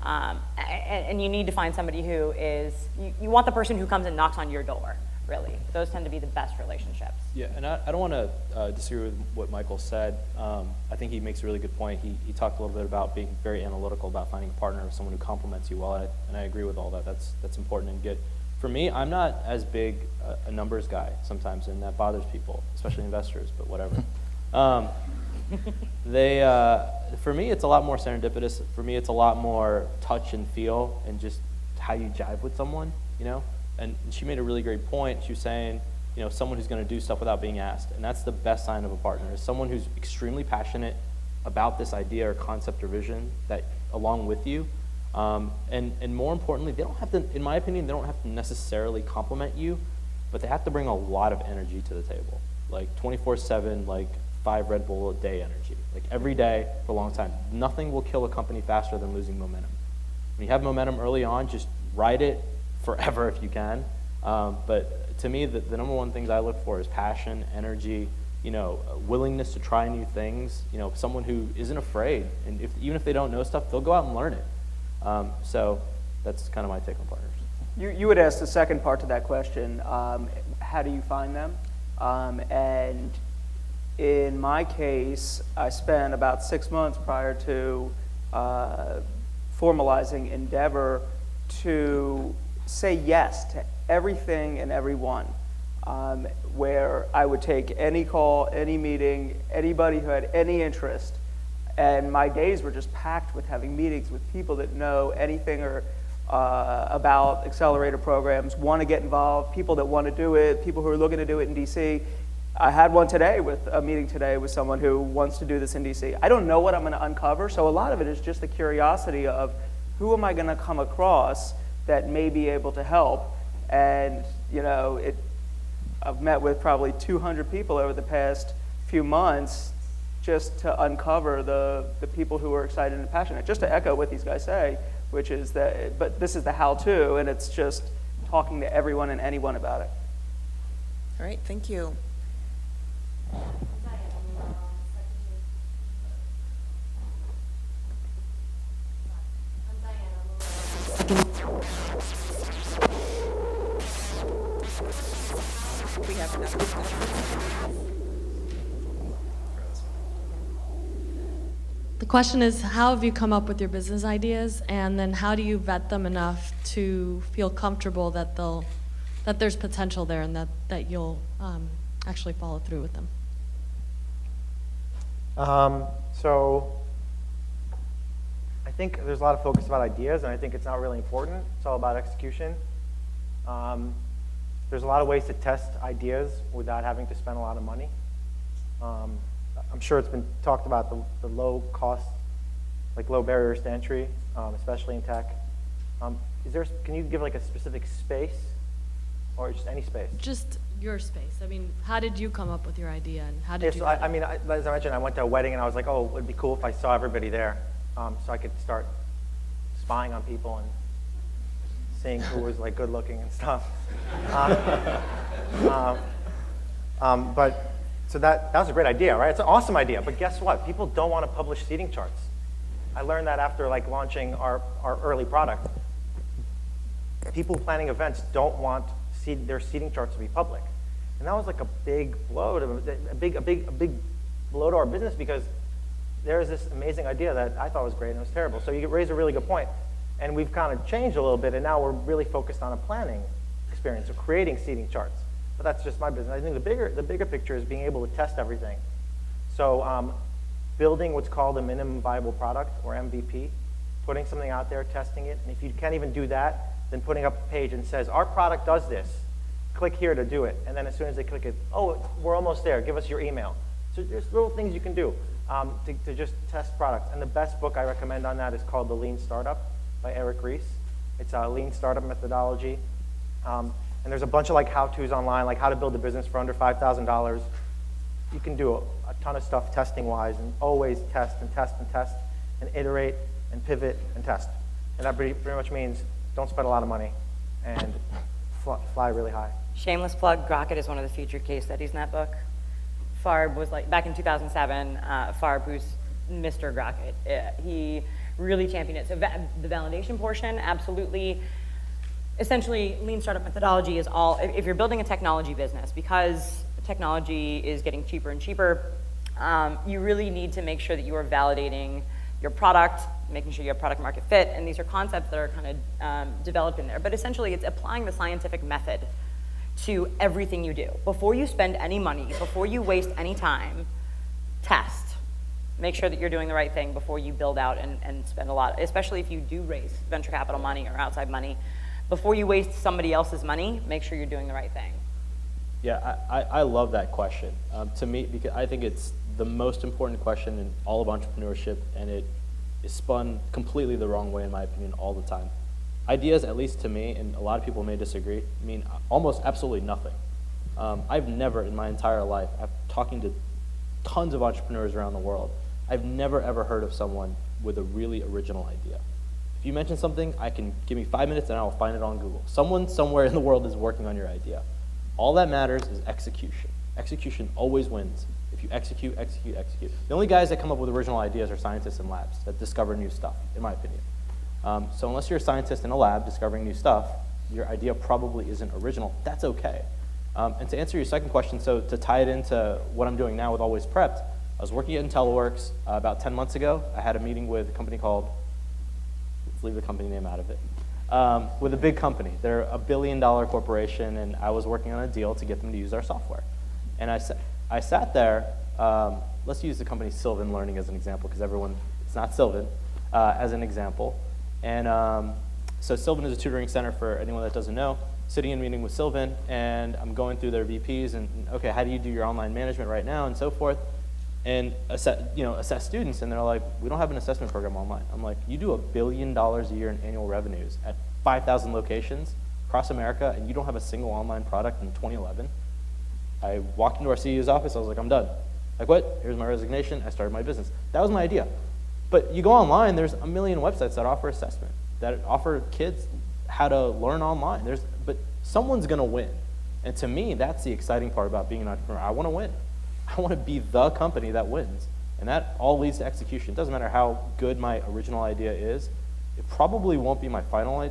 And you need to find somebody who is, you want the person who comes and knocks on your door, really. Those tend to be the best relationships. Yeah, and I don't want to disagree with what Michael said. I think he makes a really good point. He talked a little bit about being very analytical about finding a partner or someone who complements you well, and I agree with all that. That's important and good. For me, I'm not as big a numbers guy sometimes, and that bothers people, especially investors, but whatever. For me, it's a lot more serendipitous. For me, it's a lot more touch and feel and just how you jive with someone, And she made a really great point. She was saying, someone who's going to do stuff without being asked, and that's the best sign of a partner, is someone who's extremely passionate about this idea or concept or vision that along with you. And more importantly, they don't have to, in my opinion, they don't have to necessarily compliment you, but they have to bring a lot of energy to the table, like 24/7, like 5 Red Bull a day energy, like every day for a long time. Nothing will kill a company faster than losing momentum. When you have momentum early on, just ride it forever if you can. But to me, the number one things I look for is passion, energy, willingness to try new things. Someone who isn't afraid, and even if they don't know stuff, they'll go out and learn it. So that's kind of my take on partners. You would ask the second part to that question, how do you find them? And in my case, I spent about 6 months prior to formalizing Endeavor to say yes to everything and everyone, where I would take any call, any meeting, anybody who had any interest. And my days were just packed with having meetings with people that know anything or about accelerator programs, want to get involved, people that want to do it, people who are looking to do it in DC. I had a meeting today with someone who wants to do this in DC. I don't know what I'm going to uncover, so a lot of it is just the curiosity of who am I going to come across that may be able to help. And I've met with probably 200 people over the past few months just to uncover the people who are excited and passionate. Just to echo what these guys say, which is that, but this is the how-to, and it's just talking to everyone and anyone about it. All right, thank you. We have enough. The question is, how have you come up with your business ideas, and then how do you vet them enough to feel comfortable that there's potential there and that you'll actually follow through with them? So I think there's a lot of focus about ideas, and I think it's not really important. It's all about execution. There's a lot of ways to test ideas without having to spend a lot of money. I'm sure it's been talked about the low cost like low barriers to entry, especially in tech. Can you give like a specific space, or just any space? Just your space. I mean, how did you come up with your idea, and how Yeah, did you? so I mean, as I mentioned, I went to a wedding and I was like, oh, it'd be cool if I saw everybody there, so I could start spying on people and seeing who was like good looking and stuff. But so that was a great idea, right? It's an awesome idea, but guess what? People don't want to publish seating charts. I learned that after like launching our early product. People planning events don't want their seating charts to be public, and that was like a big blow to a big blow to our business, because there's this amazing idea that I thought was great and it was terrible. So you raise a really good point, and we've kind of changed a little bit, and now we're really focused on a planning experience of creating seating charts. But that's just my business. I think the bigger picture is being able to test everything. So building what's called a minimum viable product, or MVP, putting something out there, testing it, and if you can't even do that, then putting up a page and says, our product does this. Click here to do it. And then as soon as they click it, oh, we're almost there. Give us your email. So there's little things you can do to just test products. And the best book I recommend on that is called The Lean Startup by Eric Ries. It's a lean startup methodology. And there's a bunch of like how-tos online, like how to build a business for under $5,000. You can do a ton of stuff testing-wise, and always test and test and test and iterate and pivot and test. And that pretty much means don't spend a lot of money and fly really high. Shameless plug, Grocket is one of the featured case studies in that book. Farb was like, back in 2007, Farb, who's Mr. Grocket, he really championed it. So the validation portion, absolutely. Essentially, lean startup methodology is all, if you're building a technology business, because technology is getting cheaper and cheaper, you really need to make sure that you are validating your product, making sure you have product market fit, and these are concepts that are kind of developed in there. But essentially, it's applying the scientific method to everything you do. Before you spend any money, before you waste any time, test. Make sure that you're doing the right thing before you build out and spend a lot, especially if you do raise venture capital money or outside money. Before you waste somebody else's money, make sure you're doing the right thing. Yeah, I love that question. To me, because I think it's the most important question in all of entrepreneurship, and it is spun completely the wrong way, in my opinion, all the time. Ideas, at least to me, and a lot of people may disagree, mean almost absolutely nothing. I've never in my entire life, after talking to tons of entrepreneurs around the world, I've never ever heard of someone with a really original idea. If you mention something, give me 5 minutes and I will find it on Google. Someone somewhere in the world is working on your idea. All that matters is execution. Execution always wins. If you execute, execute, execute. The only guys that come up with original ideas are scientists in labs that discover new stuff, in my opinion. So unless you're a scientist in a lab discovering new stuff, your idea probably isn't original. That's okay. And to answer your second question, so to tie it into what I'm doing now with Always Prepped, I was working at IntelliWorks about 10 months ago. I had a meeting with a company called, let's leave the company name out of it, with a big company. They're a $1 billion corporation, and I was working on a deal to get them to use our software. And I sat there, let's use the company Sylvan Learning as an example, because it's not Sylvan, as an example. And so Sylvan is a tutoring center for anyone that doesn't know. Sitting in a meeting with Sylvan, and I'm going through their VPs, and okay, how do you do your online management right now, and so forth, and assess students, and they're like, we don't have an assessment program online. I'm like, you do $1 billion a year in annual revenues at 5,000 locations across America, and you don't have a single online product in 2011? I walked into our CEO's office, I was like, I'm done. Like, what? Here's my resignation, I started my business. That was my idea. But you go online, there's a million websites that offer assessment, that offer kids how to learn online. But someone's gonna win. And to me, that's the exciting part about being an entrepreneur. I wanna win. I wanna be the company that wins. And that all leads to execution. It doesn't matter how good my original idea is. It probably won't be my the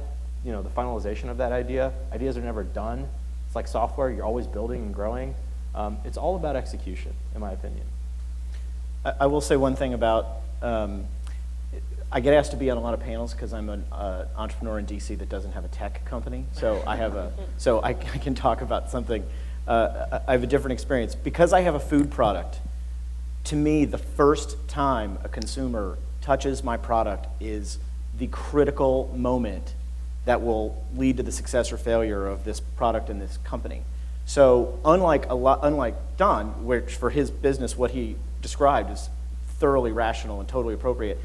finalization of that idea. Ideas are never done. It's like software, you're always building and growing. It's all about execution, in my opinion. I will say one thing about, I get asked to be on a lot of panels because I'm an entrepreneur in DC that doesn't have a tech company. So I can talk about something. I have a different experience. Because I have a food product, to me, the first time a consumer touches my product is the critical moment that will lead to the success or failure of this product and this company. So unlike Don, which for his business, what he described is thoroughly rational and totally appropriate,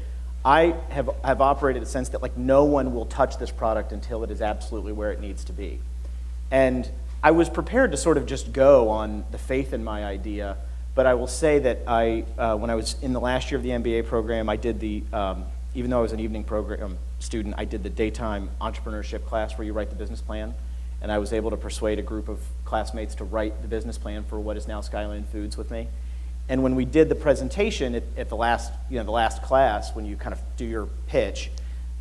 I have operated a sense that like no one will touch this product until it is absolutely where it needs to be. And I was prepared to sort of just go on the faith in my idea, but I will say that when I was in the last year of the MBA program, I did the, even though I was an evening program student, I did the daytime entrepreneurship class where you write the business plan. And I was able to persuade a group of classmates to write the business plan for what is now Skyline Foods with me. And when we did the presentation at the last, the last class, when you kind of do your pitch,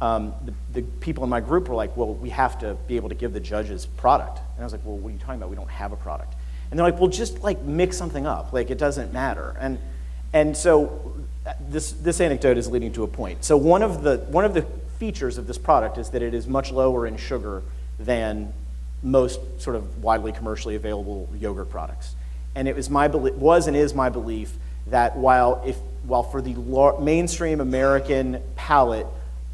the people in my group were like, well, we have to be able to give the judges product. And I was like, well, what are you talking about? We don't have a product. And they're like, well, just like mix something up. Like it doesn't matter. And so this anecdote is leading to a point. So one of the features of this product is that it is much lower in sugar than most sort of widely commercially available yogurt products. And it was and is my belief that while for the mainstream American palate,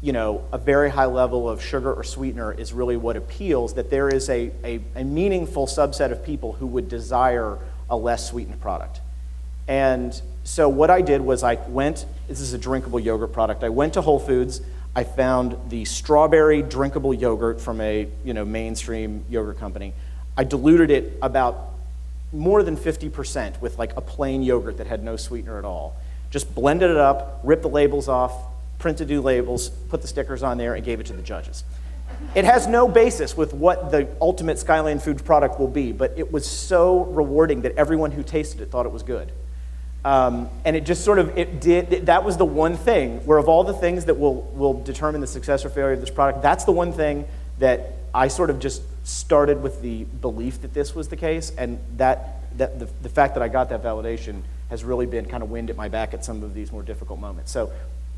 a very high level of sugar or sweetener is really what appeals, that there is a meaningful subset of people who would desire a less sweetened product. And so what I did was this is a drinkable yogurt product. I went to Whole Foods, I found the strawberry drinkable yogurt from a mainstream yogurt company. I diluted it about more than 50% with like a plain yogurt that had no sweetener at all. Just blended it up, ripped the labels off, printed new labels, put the stickers on there, and gave it to the judges. It has no basis with what the ultimate Skyline Foods product will be, but it was so rewarding that everyone who tasted it thought it was good. And it just sort of, that was the one thing where of all the things that will determine the success or failure of this product, that's the one thing that I sort of just started with the belief that this was the case, and the fact that I got that validation has really been kind of wind at my back at some of these more difficult moments. So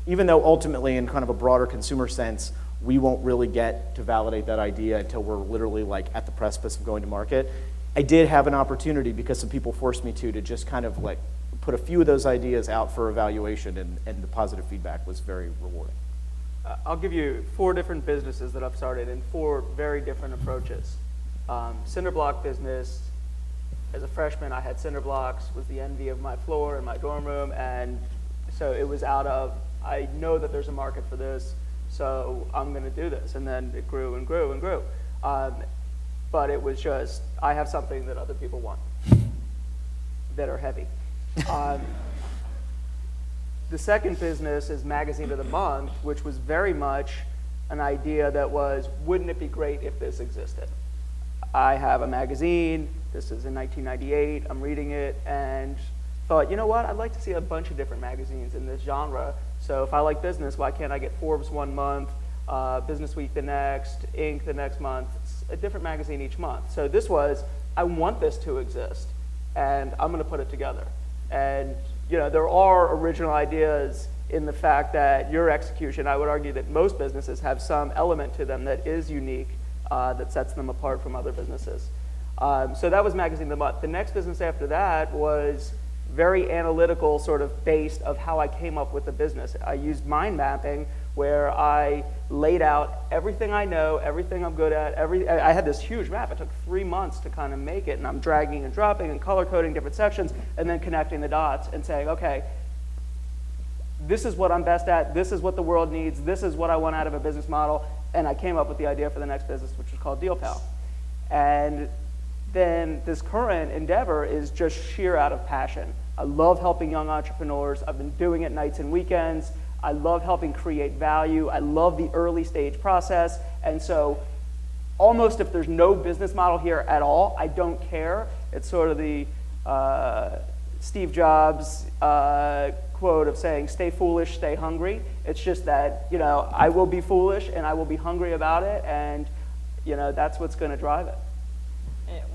even though ultimately in kind of a broader consumer sense, we won't really get to validate that idea until we're literally like at the precipice of going to market, I did have an opportunity because some people forced me to just kind of like put a few of those ideas out for evaluation, and the positive feedback was very rewarding. I'll give you 4 different businesses that I've started in 4 very different approaches. Cinder block business. As a freshman, I had cinder blocks, was the envy of my floor in my dorm room, and so it was out of, I know that there's a market for this, so I'm going to do this. And then it grew and grew and grew. But it was just, I have something that other people want that are heavy. The second business is Magazine of the Month, which was very much an idea that was, wouldn't it be great if this existed? I have a magazine, this is in 1998, I'm reading it, and thought, you know what, I'd like to see a bunch of different magazines in this genre. So if I like business, why can't I get Forbes one month, Business Week the next, Inc. the next month, a different magazine each month. So this was, I want this to exist, and I'm going to put it together. And there are original ideas in the fact that your execution, I would argue that most businesses have some element to them that is unique, that sets them apart from other businesses. So that was Magazine of the Month. The next business after that was very analytical, sort of based of how I came up with the business. I used mind mapping, where I laid out everything I know, everything I'm good at. I had this huge map. It took 3 months to kind of make it, and I'm dragging and dropping and color coding different sections, and then connecting the dots and saying, okay, this is what I'm best at, this is what the world needs, this is what I want out of a business model, and I came up with the idea for the next business, which was called DealPal. And then this current endeavor is just sheer out of passion. I love helping young entrepreneurs. I've been doing it nights and weekends. I love helping create value. I love the early stage process. And so almost if there's no business model here at all, I don't care. It's sort of the Steve Jobs quote of saying, stay foolish, stay hungry. It's just that, I will be foolish and I will be hungry about it, and that's what's going to drive it.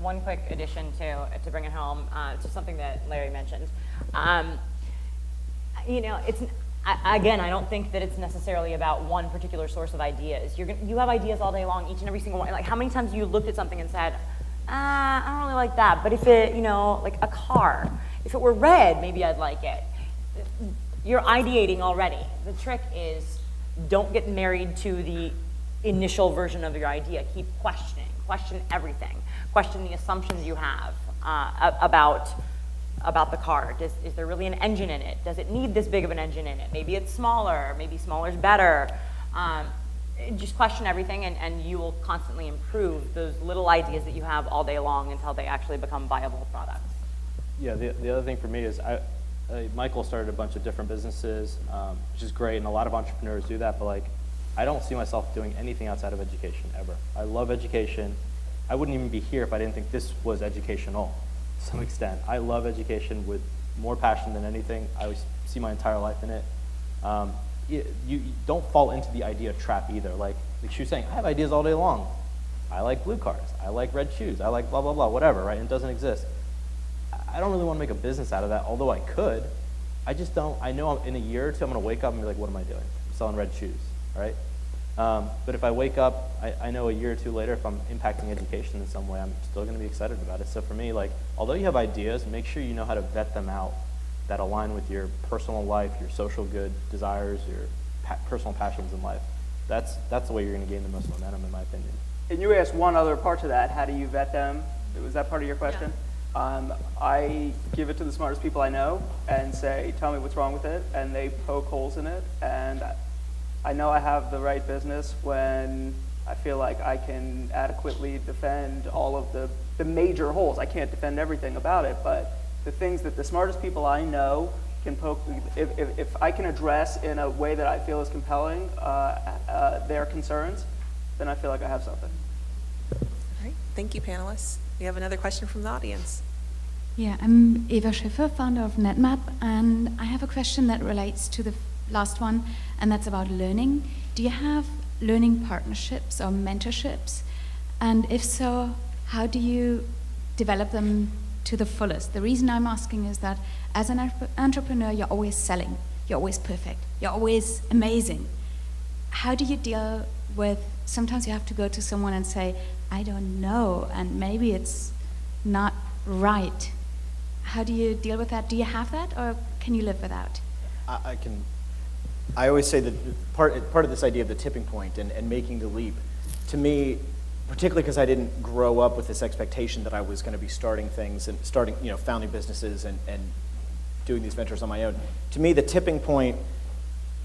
One quick addition to bring it home to something that Larry mentioned. Again, I don't think that it's necessarily about one particular source of ideas. You have ideas all day long, each and every single one. Like, how many times have you looked at something and said, I don't really like that, but if it, like a car, if it were red, maybe I'd like it. You're ideating already. The trick is, don't get married to the initial version of your idea. Keep questioning. Question everything. Question the assumptions you have about about the car. Is there really an engine in it? Does it need this big of an engine in it? Maybe it's smaller, maybe smaller's better. Just question everything, and you will constantly improve those little ideas that you have all day long until they actually become viable products. Yeah, the other thing for me is Michael started a bunch of different businesses, which is great, and a lot of entrepreneurs do that, but like, I don't see myself doing anything outside of education, ever. I love education. I wouldn't even be here if I didn't think this was educational to some extent. I love education with more passion than anything. I always see my entire life in it. You don't fall into the idea trap either. Like she was saying, I have ideas all day long. I like blue cars. I like red shoes. I like blah, blah, blah, whatever, right? It doesn't exist. I don't really want to make a business out of that, although I could. I just don't. I know in a year or two, I'm going to wake up and be like, what am I doing? I'm selling red shoes, right? But if I wake up, I know a year or two later, if I'm impacting education in some way, I'm still going to be excited about it. So for me, like, although you have ideas, make sure you know how to vet them out that align with your personal life, your social good desires, your personal passions in life. That's the way you're going to gain the most momentum, in my opinion. And you asked one other part to that. How do you vet them? Was that part of your question? Yeah. I give it to the smartest people I know and say, tell me what's wrong with it, and they poke holes in it. And I know I have the right business when I feel like I can adequately defend all of the major holes. I can't defend everything about it, but the things that the smartest people I know can poke, if I can address in a way that I feel is compelling their concerns, then I feel like I have something. All right, thank you, panelists. We have another question from the audience. Yeah, I'm Eva Schiffer, founder of NetMap, and I have a question that relates to the last one, and that's about learning. Do you have learning partnerships or mentorships? And if so, how do you develop them to the fullest? The reason I'm asking is that as an entrepreneur, you're always selling, you're always perfect, you're always amazing. How do you deal with, sometimes you have to go to someone and say, I don't know, and maybe it's not right. How do you deal with that? Do you have that, or can you live without? I always say that part of this idea of the tipping point and making the leap, to me, particularly because I didn't grow up with this expectation that I was going to be starting things and founding businesses and doing these ventures on my own. To me, the tipping point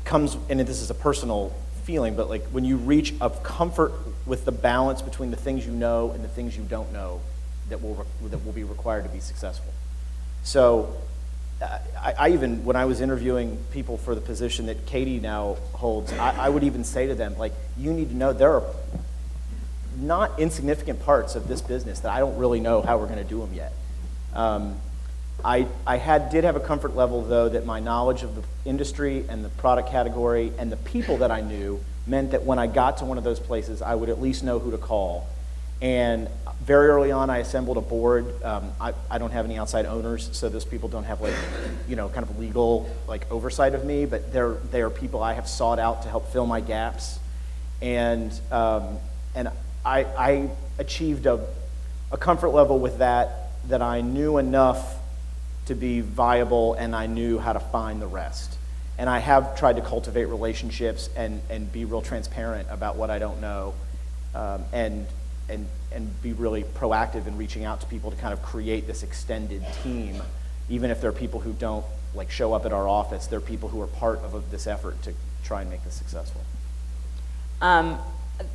comes, and this is a personal feeling, but like when you reach a comfort with the balance between the things you know and the things you don't know that will be required to be successful. So I even, when I was interviewing people for the position that Katie now holds, I would even say to them, like, you need to know there are not insignificant parts of this business that I don't really know how we're going to do them yet. I did have a comfort level, though, that my knowledge of the industry and the product category and the people that I knew meant that when I got to one of those places, I would at least know who to call. And very early on, I assembled a board. I don't have any outside owners, so those people don't have kind of legal oversight of me, but they are people I have sought out to help fill my gaps. And I achieved a comfort level with that I knew enough to be viable, and I knew how to find the rest. And I have tried to cultivate relationships and be real transparent about what I don't know, and be really proactive in reaching out to people to kind of create this extended team. Even if there are people who don't show up at our office, there are people who are part of this effort to try and make this successful.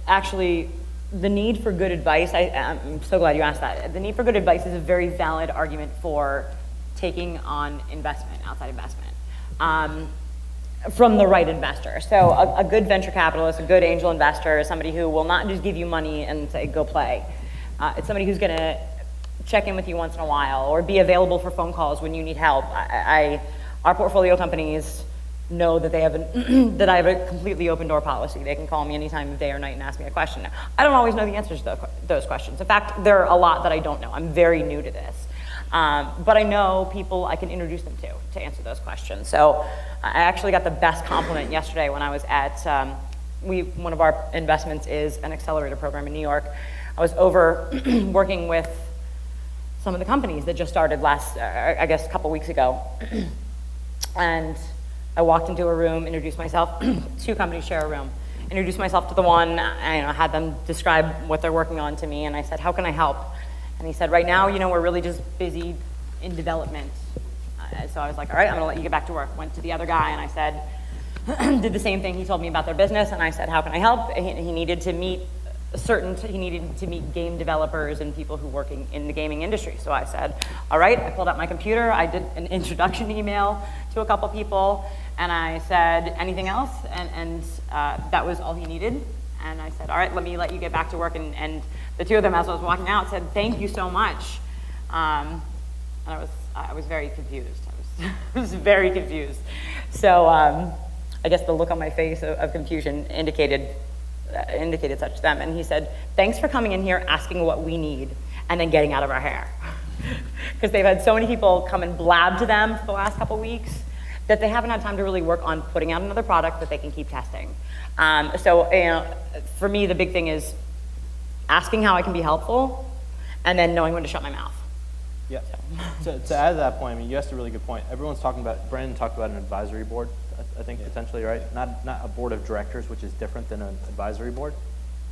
Actually, the need for good advice, I'm so glad you asked that. The need for good advice is a very valid argument for taking on investment, outside investment, from the right investor. So a good venture capitalist, a good angel investor is somebody who will not just give you money and say, go play. It's somebody who's going to check in with you once in a while or be available for phone calls when you need help. Our portfolio companies know that they have that I have a completely open door policy. They can call me any time of day or night and ask me a question. I don't always know the answers to those questions. In fact, there are a lot that I don't know. I'm very new to this. But I know people I can introduce them to answer those questions. So I actually got the best compliment yesterday when I was at, one of our investments is an accelerator program in New York. I was over working with some of the companies that just started a couple weeks ago. And I walked into a room, introduced myself, 2 companies share a room. Introduced myself to the one, I had them describe what they're working on to me, and I said, how can I help? And he said, right now, we're really just busy in development. So I was like, all right, I'm gonna let you get back to work. Went to the other guy and I said, did the same thing. He told me about their business and I said, how can I help? He needed to meet game developers and people who working in the gaming industry. So I said, all right, I pulled out my computer, I did an introduction email to a couple people, and I said, anything else? And that was all he needed. And I said, all right, let me let you get back to work. And the two of them, as I was walking out, said, thank you so much. And I was very confused. I was very confused. So I guess the look on my face of confusion indicated such to them. And he said, thanks for coming in here, asking what we need, and then getting out of our hair. Because they've had so many people come and blab to them for the last couple weeks that they haven't had time to really work on putting out another product that they can keep testing. So for me, the big thing is asking how I can be helpful, and then knowing when to shut my mouth. Yeah. So to add to that point, I mean, you asked a really good point. Everyone's talking about, Brandon talked about an advisory board, I think, potentially, right? Not a board of directors, which is different than an advisory board.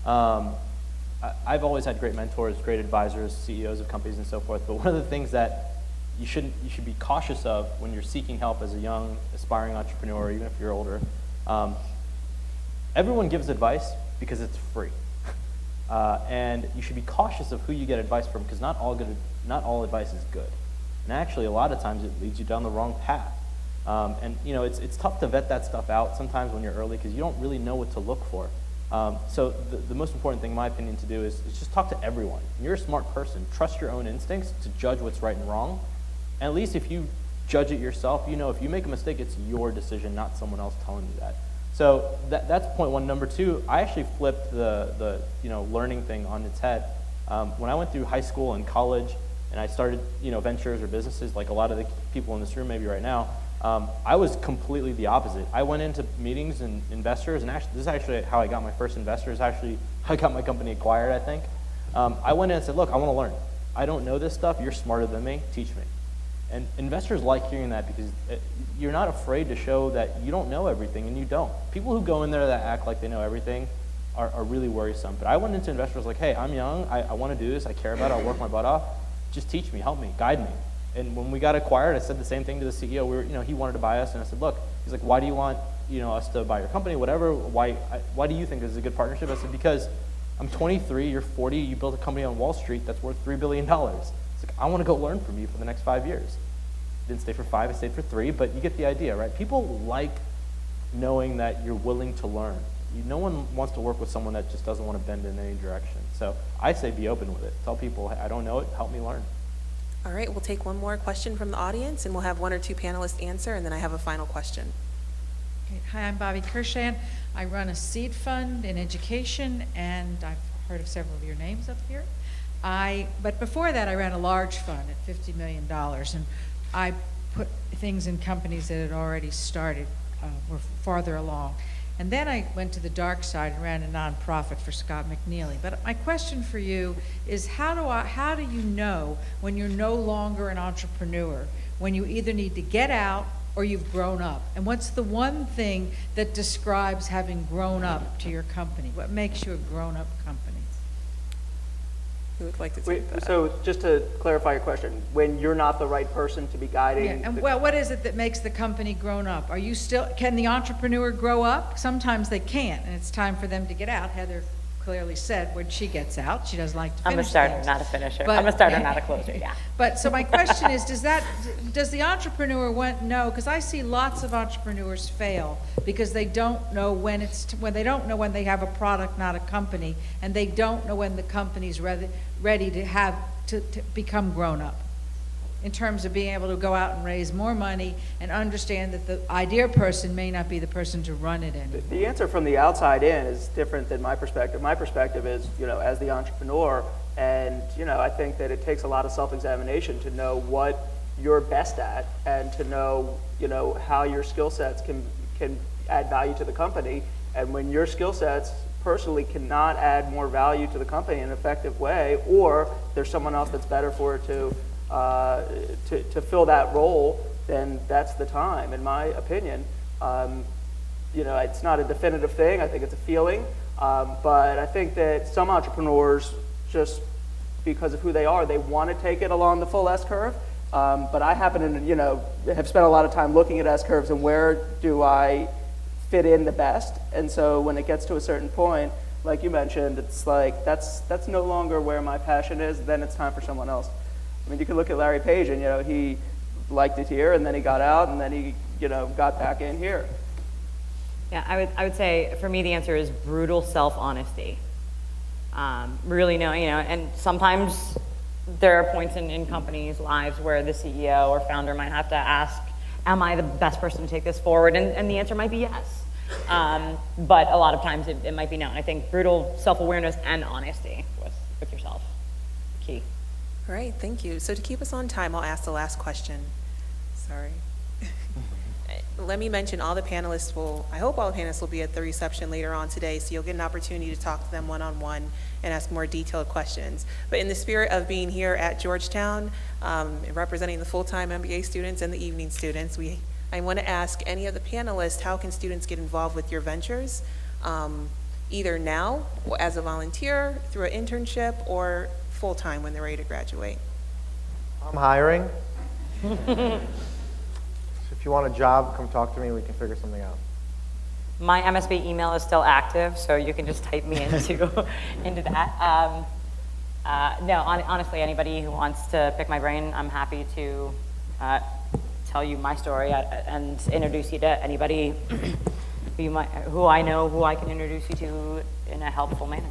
I've always had great mentors, great advisors, CEOs of companies and so forth, but one of the things that you should be cautious of when you're seeking help as a young, aspiring entrepreneur, even if you're older, everyone gives advice because it's free. And you should be cautious of who you get advice from, because not all advice is good. And actually, a lot of times it leads you down the wrong path. And it's tough to vet that stuff out sometimes when you're early, because you don't really know what to look for. So the most important thing, in my opinion, to do is just talk to everyone. You're a smart person. Trust your own instincts to judge what's right and wrong. And at least if you judge it yourself, if you make a mistake, it's your decision, not someone else telling you that. So that's point one. Number two, I actually flipped the learning thing on its head. When I went through high school and college, and I started ventures or businesses, like a lot of the people in this room maybe right now, I was completely the opposite. I went into meetings and investors, and actually, this is actually how I got my first investors. Actually, I got my company acquired, I think. I went in and said, look, I want to learn. I don't know this stuff. You're smarter than me. Teach me. And investors like hearing that, because you're not afraid to show that you don't know everything, and you don't. People who go in there that act like they know everything are really worrisome. But I went into investors like, hey, I'm young. I want to do this. I care about it. I'll work my butt off. Just teach me, help me, guide me. And when we got acquired, I said the same thing to the CEO. He wanted to buy us, and I said, look, he's like, why do you want us to buy your company, whatever? Why do you think this is a good partnership? I said, because I'm 23, you're 40, you built a company on Wall Street that's worth $3 billion. It's like, I want to go learn from you for the next 5 years. Didn't stay for 5, I stayed for 3, but you get the idea, right? People like knowing that you're willing to learn. No one wants to work with someone that just doesn't want to bend in any direction. So I say be open with it. Tell people, hey, I don't know it, help me learn. All right, we'll take one more question from the audience, and we'll have one or two panelists answer, and then I have a final question. Okay. Hi, I'm Bobby Kershan. I run a seed fund in education, and I've heard of several of your names up here. But before that, I ran a large fund at $50 million, and I put things in companies that had already started, were farther along. And then I went to the dark side and ran a nonprofit for Scott McNeely. But my question for you is, how do you know when you're no longer an entrepreneur, when you either need to get out or you've grown up? And what's the one thing that describes having grown up to your company? What makes you a grown-up company? Who would like to take that? So just to clarify your question, when you're not the right person to be guiding. Yeah, and what is it that makes the company grown up? Can the entrepreneur grow up? Sometimes they can't, and it's time for them to get out. Heather clearly said when she gets out, she doesn't like to finish I'm a starter, things. not a finisher. I'm a starter, not a closer, yeah. But so my question is, does the entrepreneur know, because I see lots of entrepreneurs fail because they don't know when they don't know when they have a product, not a company, and they don't know when the company's ready to become grown up, in terms of being able to go out and raise more money and understand that the idea person may not be the person to run it in. The answer from the outside in is different than my perspective. My perspective is, as the entrepreneur, and, I think that it takes a lot of self-examination to know what you're best at, and to know, how your skill sets can add value to the company. And when your skill sets personally cannot add more value to the company in an effective way, or there's someone else that's better for it to fill that role, then that's the time, in my opinion. It's not a definitive thing. I think it's a feeling. But I think that some entrepreneurs, just because of who they are, they want to take it along the full S curve, But I happen to, have spent a lot of time looking at S-curves and where do I fit in the best. And so when it gets to a certain point, like you mentioned, it's like that's no longer where my passion is, then it's time for someone else. I mean, you could look at Larry Page and, he liked it here and then he got out and then he, got back in here. Yeah, I would say for me the answer is brutal self-honesty. Really know, and sometimes there are points in companies' lives where the CEO or founder might have to ask, am I the best person to take this forward? And the answer might be yes. But a lot of times it might be no. And I think brutal self-awareness and honesty with yourself, key. All right, thank you. So to keep us on time, I'll ask the last question. Sorry. Let me mention all the panelists I hope all the panelists will be at the reception later on today, so you'll get an opportunity to talk to them one-on-one and ask more detailed questions. But in the spirit of being here at Georgetown, representing the full-time MBA students and the evening students, I want to ask any of the panelists, how can students get involved with your ventures, either now as a volunteer, through an internship, or full-time when they're ready to graduate? I'm hiring. If you want a job, come talk to me. We can figure something out. My MSB email is still active, so you can just type me into that. No, honestly, anybody who wants to pick my brain, I'm happy to tell you my story and introduce you to anybody who I know, who I can introduce you to in a helpful manner.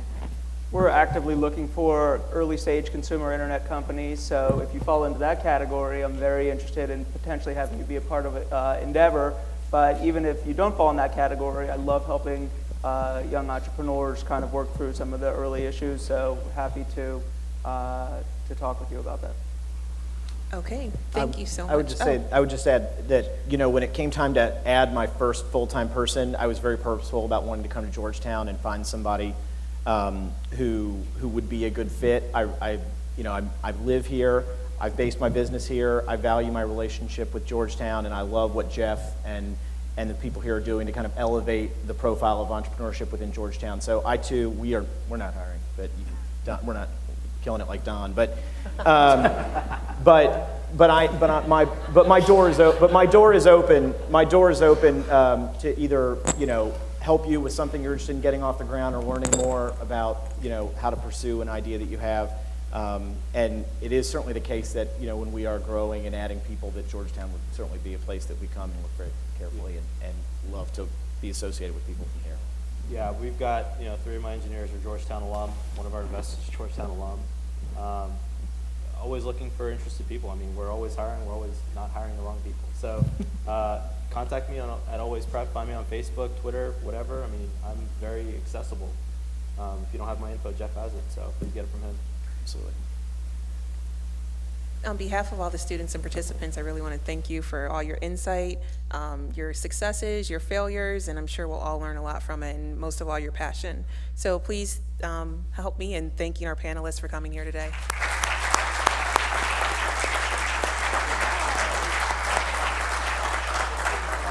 We're actively looking for early stage consumer internet companies, so if you fall into that category, I'm very interested in potentially having you be a part of an endeavor. But even if you don't fall in that category, I love helping young entrepreneurs kind of work through some of the early issues, so happy to talk with you about that. Okay, thank you so much. I would just add that, when it came time to add my first full-time person, I was very purposeful about wanting to come to Georgetown and find somebody who would be a good fit. I live here. I've based my business here. I value my relationship with Georgetown, and I love what Jeff and the people here are doing to kind of elevate the profile of entrepreneurship within Georgetown. So I too, we're not hiring, but we're not killing it like Don. But my door is open. My door is open. My door is open to either help you with something you're interested in getting off the ground or learning more about how to pursue an idea that you have. And it is certainly the case that when we are growing and adding people, that Georgetown would certainly be a place that we come and look very carefully and love to be associated with people from here. Yeah, we've got 3 of my engineers are Georgetown alum. One of our investors is Georgetown alum. Always looking for interested people. I mean, we're always hiring. We're always not hiring the wrong people. So contact me at Always Prep. Find me on Facebook, Twitter, whatever. I mean, I'm very accessible. If you don't have my info, Jeff has it, so please get it from him. Absolutely. On behalf of all the students and participants, I really want to thank you for all your insight, your successes, your failures, and I'm sure we'll all learn a lot from it, and most of all, your passion. So please help me in thanking our panelists for coming here today.